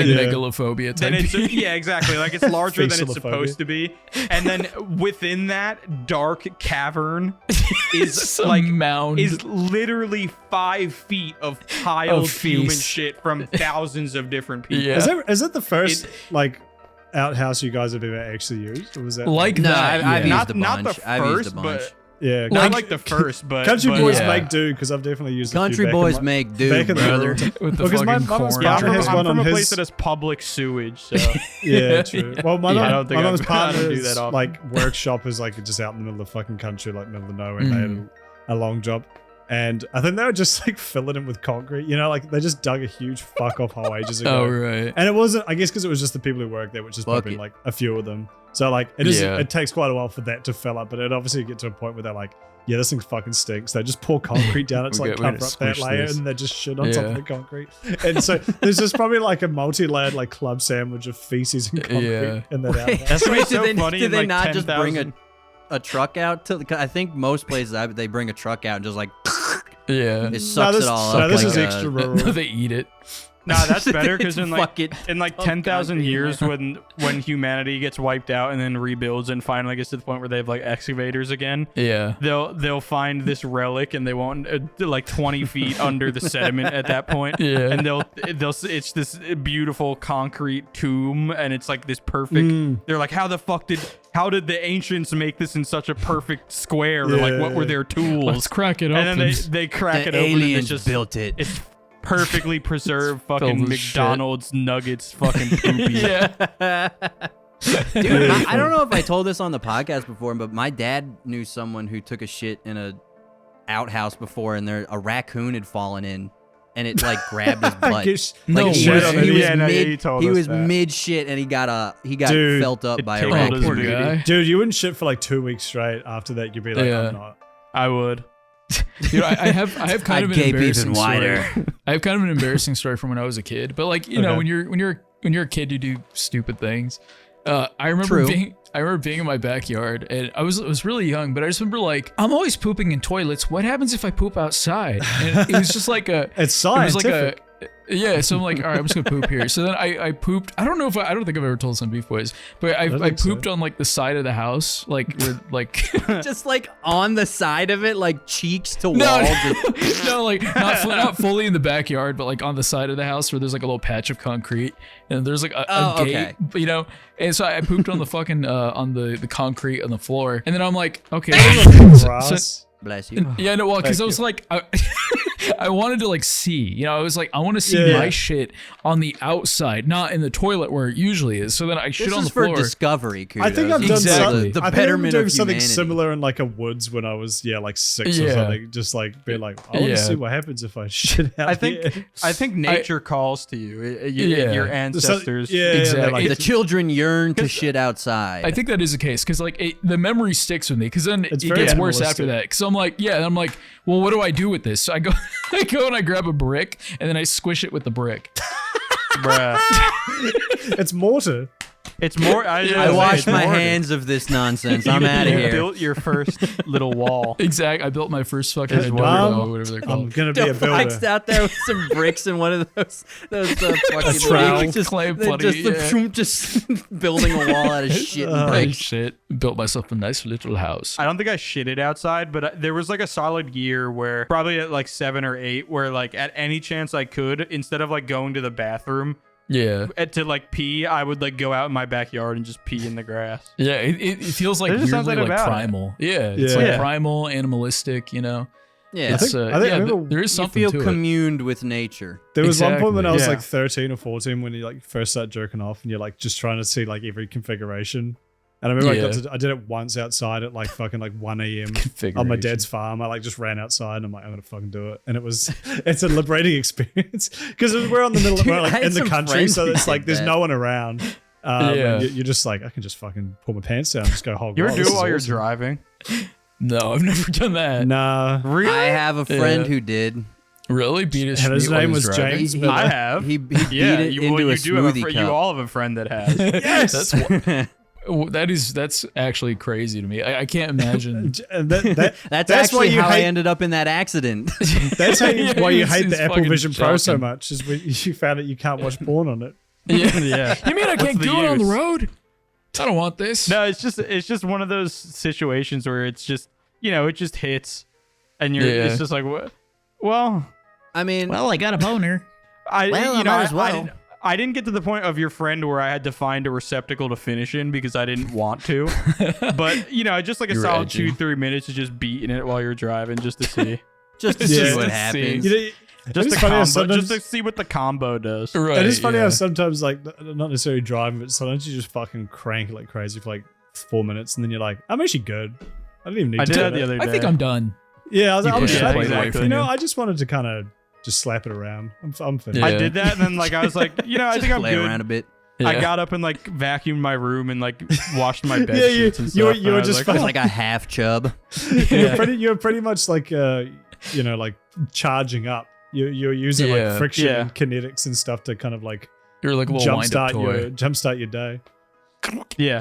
Yeah. megalophobia then type. it's yeah, exactly. Like it's larger than it's Facialophobia. supposed to be, and then within that dark cavern is Some like mound. is literally 5 feet of piled Of human feces. shit from thousands of different people. Yeah. Is it the first like outhouse you guys have ever actually used, or was that Like No, that. I've yeah. used a Not bunch. the I've used a first, bunch. but yeah? not like the first, but Country but- boys yeah. make do because I've definitely used. a few Country back in boys my- make do, back in the brother. rural- With the Because my fucking mum's corn. Yeah, partner has I'm one from on a place his. that has public sewage, so Yeah, true. Well, my Yeah, I mum- don't think my mum's I don't do partner's that often. like workshop is like just out in the middle of the fucking country, like middle of nowhere, and they had a long job. And I think they were just like filling it with concrete, like they just dug a huge fuck off hole ages ago. Oh right. And it wasn't, I guess, because it was just the people who worked there, which is probably Bucket. like a few of them. So like it is, Yeah. it takes quite a while for that to fill up, but it obviously get to a point where they're like, yeah, this thing fucking stinks. They just pour concrete down it to We like gotta cover up that squish layer, this. and they just shit on top of Yeah. the concrete. And so there's just probably like a multi-layered like club sandwich of feces and concrete Yeah. in that outhouse. That's Wait, so did they, funny. did in, they like, not just bring 10,000 a truck out to the? I think most places they bring a truck out and just like Yeah. it sucks this, it all no, up. this like is a- extra rural. No, they eat it. Nah, that's better because in like Fuck it. in like Oh, 10,000 concrete. years, when humanity gets wiped out and then rebuilds and finally gets to the point where they have like excavators again, Yeah. they'll find this relic and they won't like 20 feet under the sediment at that point. Yeah. And they'll it's this beautiful concrete tomb and it's like this perfect. They're like, how did the ancients make this in such a perfect square? Or like, what were their tools? Let's crack it and open. then they crack The it open and aliens it's just built it. It's perfectly preserved filled fucking with shit. McDonald's nuggets fucking poopy. yeah. Dude, I don't know if I told this on the podcast before, but my dad knew someone who took a shit in a outhouse before, and a raccoon had fallen in, and it like grabbed his butt. No Like, he way. was, he was Yeah, no, mid, you told he us was that. mid shit, and he got Dude, felt up it by a tickled raccoon. his Poor booty. guy. Dude, you wouldn't shit for like 2 weeks straight. After that, you'd be like, Yeah. I'm not. I would. Dude, I have kind of I'd an gape embarrassing even wider. story. I have kind of an embarrassing story from when I was a kid. But like, you know, Okay. when you're a kid, you do stupid things. I remember True. being in my backyard, and I was really young, but I just remember like, I'm always pooping in toilets. What happens if I poop outside? And it was just like It's it was scientific. like yeah. So I'm like, all right, I'm just gonna poop here. So then I pooped. I don't think I've ever told this on Beef Boys, but I think so. pooped on like the side of the house, like where like. Just like on the side of it, like cheeks to wall. No, just- no, like not fully in the backyard, but like on the side of the house where there's like a little patch of concrete and there's like a gate, okay. you know. And so I pooped on the fucking on the concrete on the floor, and then I'm like, okay, Grass. Bless you. Yeah, no, well, because I was like, I wanted to like see, you know, I was like, I want to see my shit on the outside, not in the toilet where it usually is. So then I shit on the floor. This is for discovery, kudos. I think I've done Exactly. the betterment of something similar in like a woods when I was like 6 or something. Just like be like, I want to see what happens if I shit out. I think nature calls to you. Your ancestors. Exactly. Like, the children yearn to shit outside. I think that is the case because like the memory sticks with me because then it gets worse after that. Because I'm like, I'm like, well, what do I do with this? So I go and I grab a brick and then I squish it with the brick. Bruh. It's mortar. It's more. I wash my hands of this nonsense. I'm out of here. You built your first little wall. Exactly. I built my first fucking whatever they're called. I'm gonna be a builder. Out there with some bricks and one of those fucking trowel. just Clay putty, just building a wall out of shit and bricks. Shit. Built myself a nice little house. I don't think I shitted outside, but there was like a solid year where probably at like 7 or 8, where like at any chance I could, instead of like going to the bathroom. To like pee, I would like go out in my backyard and just pee in the grass. Yeah, it feels like weirdly like primal. It's like primal, animalistic, you know. Yeah, there is something you feel to communed with nature. There was one point when I was like 13 or 14 when you like first start jerking off and you're like just trying to see like every configuration. And I remember I did it once outside at like fucking like 1 a.m. on my dad's farm. I like just ran outside and I'm like, I'm gonna fucking do it. And it's a liberating experience because we're on the middle, we're like in the country, so it's like there's no one around. You're just like, I can just fucking pull my pants down and just go hog. You ever do it while you're driving? No, I've never done that. Nah, really? I have a friend who did. Really? Beat his and his name was James. I have. He beat it into a smoothie cup. You all have a friend that has. Yes. That's actually crazy to me. I can't imagine. That's actually how I ended up in that accident. That's why you hate the Apple Vision Pro so much, is when you found that you can't watch porn on it. Yeah. You mean I can't do it on the road? I don't want this. No, it's just one of those situations where it's just, you know, it just hits, and it's just like, what? Well, I mean, I got a boner. I didn't get to the point of your friend where I had to find a receptacle to finish in because I didn't want to. But, you know, just like a solid 2-3 minutes of just beating it while you're driving just to see. Just to see what happens. Just to see what the combo does. Right, it is funny how sometimes, like, not necessarily driving, but sometimes you just fucking crank it like crazy for like 4 minutes and then you're like, I'm actually good. I didn't even need to do that the other day. I think I'm done. Yeah, I was like, exactly. You know, I just wanted to kind of just slap it around. I'm finished. I did that, and then like I was like, you know, I think I'm play good. Around a bit. I got up and like vacuumed my room and like washed my bed sheets and stuff. You were just like a half chub. You're pretty much like you know, like charging up. You're using like friction and kinetics and stuff to kind of like you're like a little jumpstart your day. Yeah.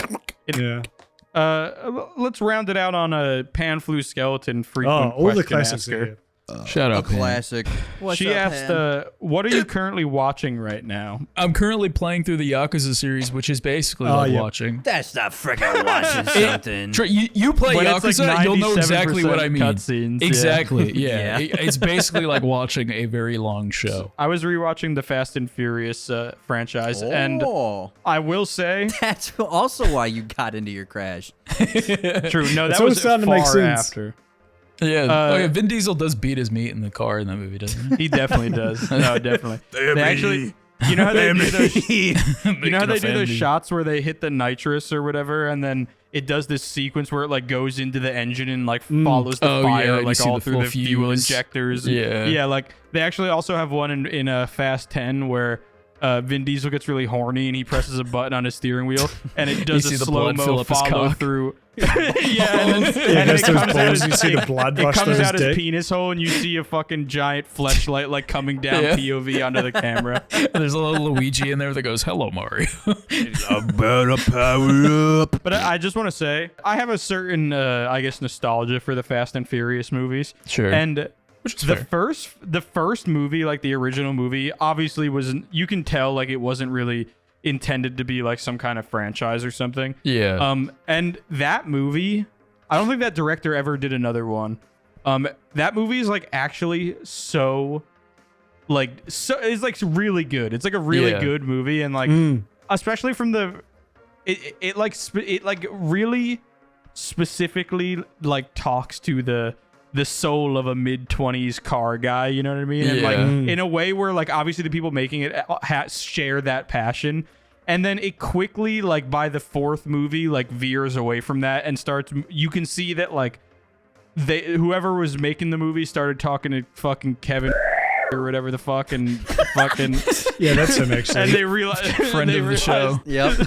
Let's round it out on a pan flu skeleton frequent all the classics asker. Shut up, classic. She asked, what are you currently watching right now? I'm currently playing through the Yakuza series, which is basically watching. That's not freaking watching something. You play when Yakuza, like you'll know exactly what I mean. Cutscenes, exactly, yeah. It's basically like watching a very long show. I was rewatching the Fast and Furious franchise, and I will say... That's also why you got into your crash. True, no, that was far after. Yeah, Vin Diesel does beat his meat in the car in that movie, doesn't he? He definitely does. No, definitely. They actually, you know how they do those, you know how they do those shots where they hit the nitrous or whatever, and then it does this sequence where it like goes into the engine and like follows the fire like all through the fuel injectors. Yeah, like they actually also have one in Fast 10 where Vin Diesel gets really horny and he presses a button on his steering wheel and it does a slow-mo follow through. And it comes out you see the blood it rush comes through out his his dick. penis hole and you see a fucking giant fleshlight like coming down POV onto the camera. There's a little Luigi in there that goes, "Hello, Mario." I better power up. But I just want to say I have a certain I guess nostalgia for the Fast and Furious movies. Sure. And the first movie, like the original movie, obviously wasn't. You can tell like it wasn't really intended to be like some kind of franchise or something. Yeah. And that movie, I don't think that director ever did another one. That movie is like actually it's like really good. It's like a really good movie, and like especially from it really specifically like talks to the the soul of a mid-20s car guy, you know what I mean? And like in a way where like obviously the people making it share that passion. And then it quickly, like by the fourth movie, like veers away from that and starts. You can see that like whoever was making the movie started talking to fucking Kevin or whatever the fuck and fucking yeah, that's him actually. And they realized friend of the show. Yep.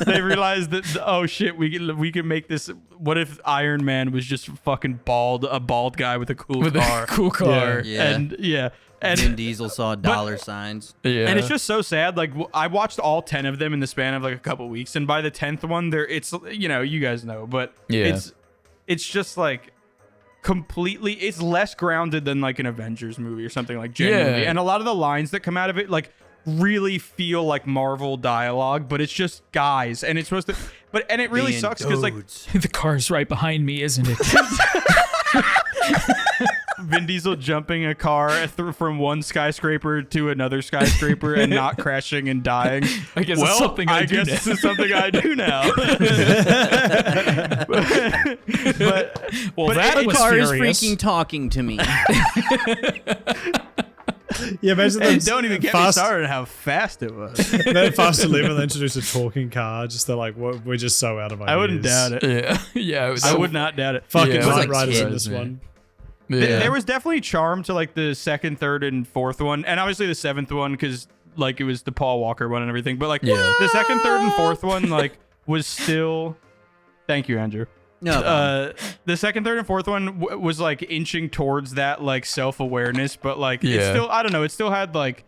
They realized that oh shit, we can make this. What if Iron Man was just fucking a bald guy with a cool car? A cool car. Yeah. And Vin Diesel saw dollar signs. Yeah. And it's just so sad. Like I watched all 10 of them in the span of like a couple weeks, and by the 10th one, it's you guys know, but it's just like completely. It's less grounded than like an Avengers movie or something like genuinely. Yeah. And a lot of the lines that come out of it like really feel like Marvel dialogue, but it's just guys, and it's supposed to. And it really sucks because like the car's right behind me, isn't it? Vin Diesel jumping a car from one skyscraper to another skyscraper and not crashing and dying. I guess it's something I do now. This is something I do now. but that was car is furious. freaking talking to me. Yeah, imagine and don't even get me started on how fast it was. Then Fast 11, they introduced a talking car. Just they're like, we're just so out of ideas. I wouldn't doubt it. Yeah. I would not doubt it. Fucking like Riders in kids, this one. Yeah. There was definitely charm to like the second, third, and fourth one, and obviously the seventh one because like it was the Paul Walker one and everything. But like the second, third, and fourth one like was still. Thank you, Andrew. No. The second, third, and fourth one was like inching towards that like self-awareness, but like it's still I don't know. It still had like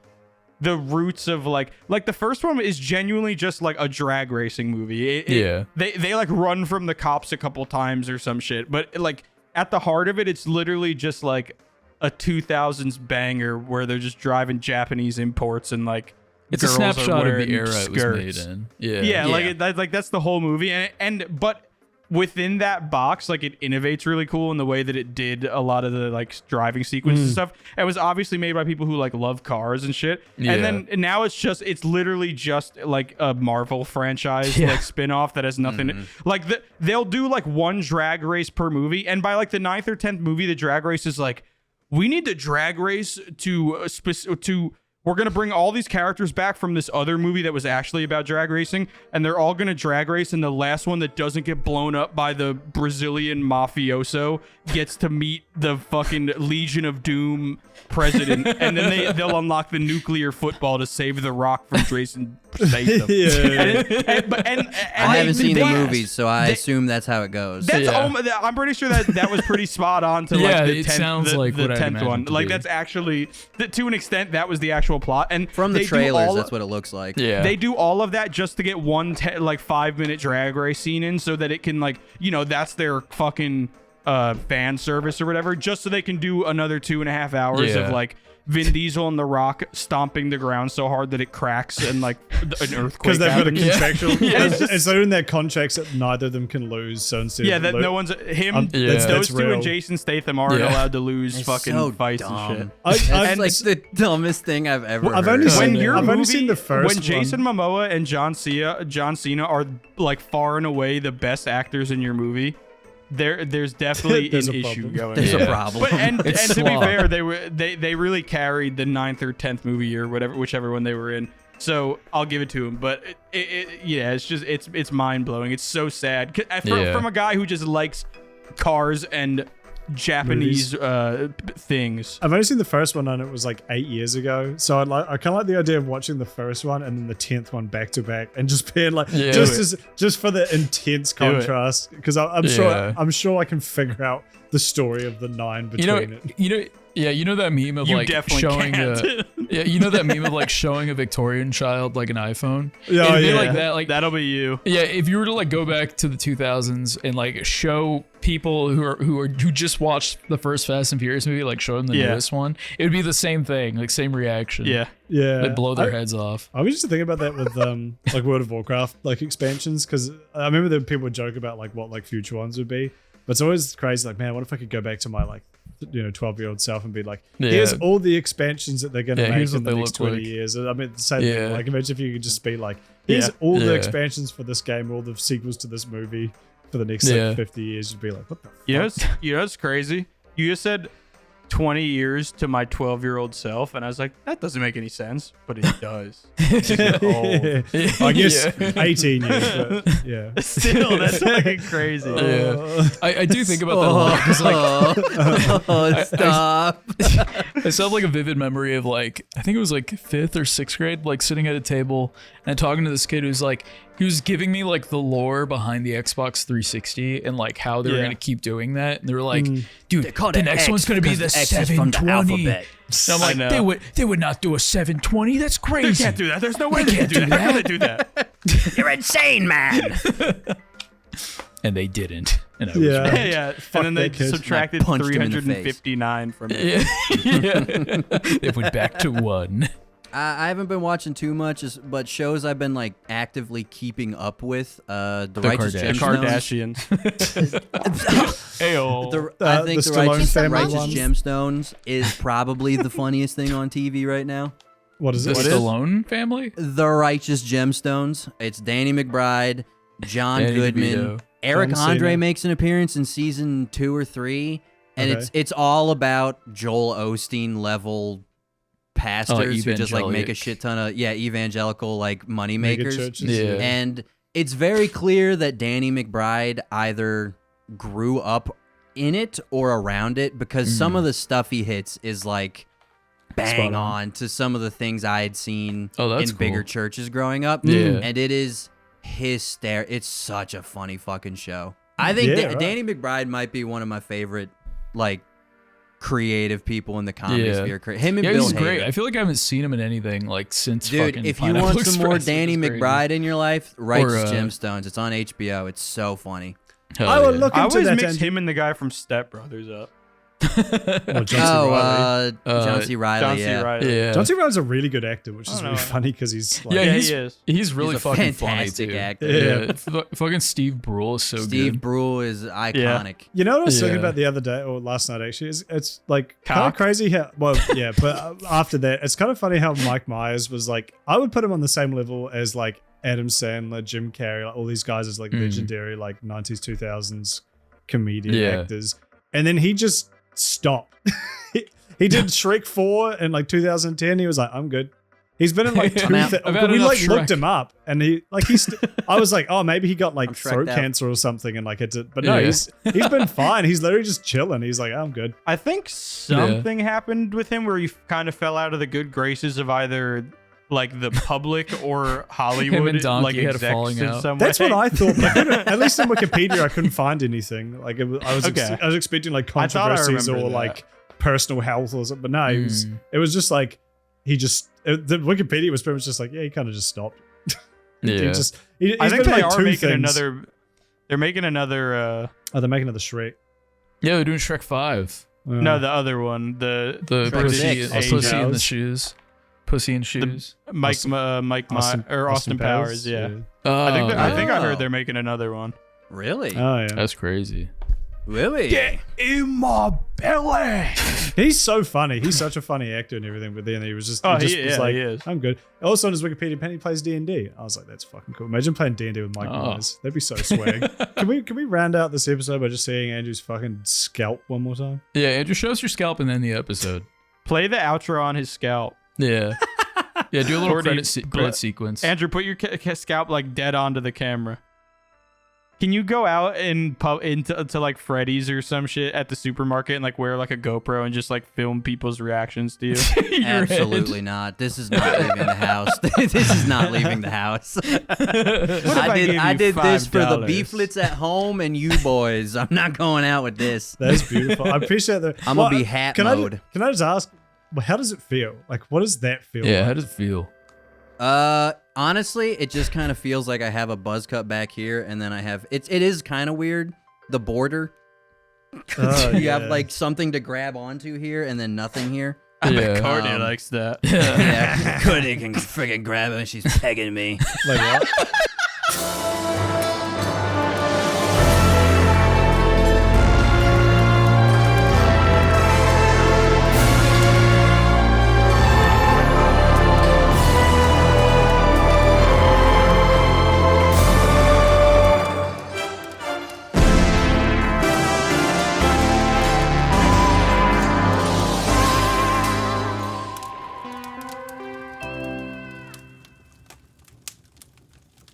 the roots of like the first one is genuinely just like a drag racing movie. They like run from the cops a couple times or some shit, but like. At the heart of it, it's literally just like a 2000s banger where they're just driving Japanese imports and like it's a girls snapshot are of the wearing era skirts. it was made in. Like that's the whole movie, but within that box, like it innovates really cool in the way that it did a lot of the like driving sequences and stuff. It was obviously made by people who like love cars and shit. And then now it's literally just like a Marvel franchise like spin-off that has nothing like they'll do like one drag race per movie, and by like the 9th or 10th movie the drag race is like we need the drag race to we're going to bring all these characters back from this other movie that was actually about drag racing, and they're all going to drag race, and the last one that doesn't get blown up by the Brazilian mafioso gets to meet the fucking Legion of Doom president, and then they'll unlock the nuclear football to save The Rock from Jason Statham. I haven't seen the movies, so I assume that's how it goes. I'm pretty sure that was pretty spot on to like the 10th one. Like that's actually to an extent that was the actual plot, and from the trailers that's what it looks like. They do all of that just to get one 5-minute drag race scene in, so that it can like that's their fucking fan service or whatever, just so they can do another 2.5 hours of like Vin Diesel and The Rock stomping the ground so hard that it cracks and like an earthquake. Because they've got a contractual. And so in their contracts that neither of them can lose. So instead that no one's those two and Jason Statham aren't allowed to lose fucking fights and shit. It's like the dumbest thing I've ever heard. I've only seen the first when Jason Momoa and John Cena are like far and away the best actors in your movie. There's definitely an issue going. There's a problem. But, and to be fair, they really carried the 9th or 10th movie or whichever one they were in. So I'll give it to him. But it's mind blowing. It's so sad from a guy who just likes cars and Japanese things. I've only seen the first one, and it was like 8 years ago. So I kind of like the idea of watching the first one and then the 10th one back to back, and just being like, just for the intense contrast. Because I'm sure I can figure out the story of the 9 between it. You know that meme of like showing that meme of like showing a Victorian child like an iPhone. Like that, like that'll be you. Yeah, if you were to like go back to the 2000s and like show people who just watched the first Fast and Furious movie, like show them the newest one, it would be the same thing, like same reaction. Yeah. They'd blow their heads off. I was just thinking about that with like World of Warcraft like expansions, because I remember that people would joke about like what like future ones would be, but it's always crazy. Like, man, what if I could go back to my like 12-year-old self and be like, here's all the expansions that they're going to make in the next 20 years. I mean, the same thing. Like, imagine if you could just be like, here's all the expansions for this game, all the sequels to this movie for the next 50 years. You'd be like, what the fuck? You know what's crazy? You just said 20 years to my 12-year-old self, and I was like, that doesn't make any sense, but it does. I guess 18 years, but yeah. Still, that's fucking crazy. I do think about that a lot because Stop. I still have like a vivid memory of like, I think it was like 5th or 6th grade, like sitting at a table and talking to this kid who's like, he was giving me like the lore behind the Xbox 360 and like how they were going to keep doing that. And they were like, dude, the next one's going to be the 720. And I'm like, they would not do a 720. That's crazy. They can't do that. There's no way they can do that. How can they do that? You're insane, man. And they didn't. And I was Yeah. right. Yeah. And then they subtracted punched him in the face. 359 from it. They went back to 1. I haven't been watching too much, but shows I've been like actively keeping up with. The Righteous Kardashians. Ayo. I think the the Stallone family Righteous ones. Gemstones is probably the funniest thing on TV right now. What is The it? Stallone family? The Righteous Gemstones. It's Danny McBride, John Danny Goodman, DeVito. Eric John Andre Cena. makes an appearance in season 2 or 3, and Okay. it's all about Joel Osteen level pastors who just like make a evangelic. shit ton of evangelical like money Mega makers. churches, Yeah. And it's very clear that Danny McBride either grew up in it or around it, because some of the stuff he hits is like bang on to some of the things I had seen that's in bigger cool. churches growing up. Yeah. And it is hysterical. It's such a funny fucking show. I think Yeah, right. Danny McBride might be one of my favorite like creative people in the comedy sphere. Him and Yeah, Bill he's Hader. great. I feel like I haven't seen him in anything like since Dude, fucking if you Pineapple want some more Express. Danny It was crazy. McBride in your life, Righteous Or, Gemstones. It's on HBO. It's so funny. Hell I will yeah. look I into always that. mix Andrew. him and the guy from Step Brothers up. John C. Reilly. John C. Riley. John C. yeah. Riley. Yeah. John C. Riley's a really good actor, which is I don't really know. funny because he's like, Yeah, Yeah, he's, he is. he's really He's a fucking funny fantastic too. actor. Yeah. Fucking Steve Brule is so Steve good. Brule is iconic. You know what I was thinking Yeah. about the other day or last night actually? It's like kind of Cock? crazy how, well, yeah, but after that, it's kind of funny how Mike Myers was like, I would put him on the same level as like Adam Sandler, Jim Carrey, like all these guys as like legendary like 90s, 2000s comedian actors. And then he just stopped. He did Shrek 4 in like 2010. He was like, I'm good. He's been in like two. I've had We enough like looked Shrek. him up, and he like he's. I was like, oh, maybe he got like I'm Shrek'd throat out. cancer or something, and like had to. But no, Yeah. he's been fine. He's literally just chilling. He's like, I'm good. I think something happened with him where he kind of fell out of the good graces of either like the public or Hollywood. and Donkey like had a execs falling in out. some That's way. what I thought. But I couldn't- at least in Wikipedia, I couldn't find anything. Like I was expecting like I thought I controversies or remembered that. like personal health or something. But no, it was just like he just. The Wikipedia was pretty much just like, yeah, he kind of just stopped. Yeah. He's I think been they like are two making things. another. They're making another. Oh, they're making another Shrek. Yeah, they're doing Shrek 5. No, the other one. The The Six. pussy in the Powers. shoes. Pussy in shoes. Austin Powers. Yeah. I think I heard they're making another one. Really? Oh yeah. That's crazy. Really? In my belly. He's so funny. He's such a funny actor and everything. But then he was just, Oh, he just he- was yeah, like, he is. I'm good. Also on his Wikipedia page, he plays D&D. I was like, that's fucking cool. Imagine playing D&D with Mike Oh. Myers. That'd be so swag. Can we round out this episode by just seeing Andrew's fucking scalp one more time? Yeah, Andrew, show us your scalp and then the episode. Play the outro on his scalp. Yeah. Yeah, do a little Courtney, credit sequence. Andrew, put your scalp like dead onto the camera. Can you go out and into like Freddy's or some shit at the supermarket and like wear like a GoPro and just like film people's reactions to you? Absolutely not. This is not leaving the house. This is not leaving the house. I did this for the $5? beeflets at home and you boys. I'm not going out with this. That's beautiful. I appreciate that. I'm gonna be hat can mode. Can I just ask, well, how does it feel? Like, what does that feel Yeah, like? how does it feel? Honestly, it just kind of feels like I have a buzz cut back here, and then I have it is kind of weird. The border. Oh, You yeah. have like something to grab onto here, and then nothing here. I bet Yeah. Courtney likes that. Yeah, Courtney can friggin' grab it, and she's pegging me. Like what?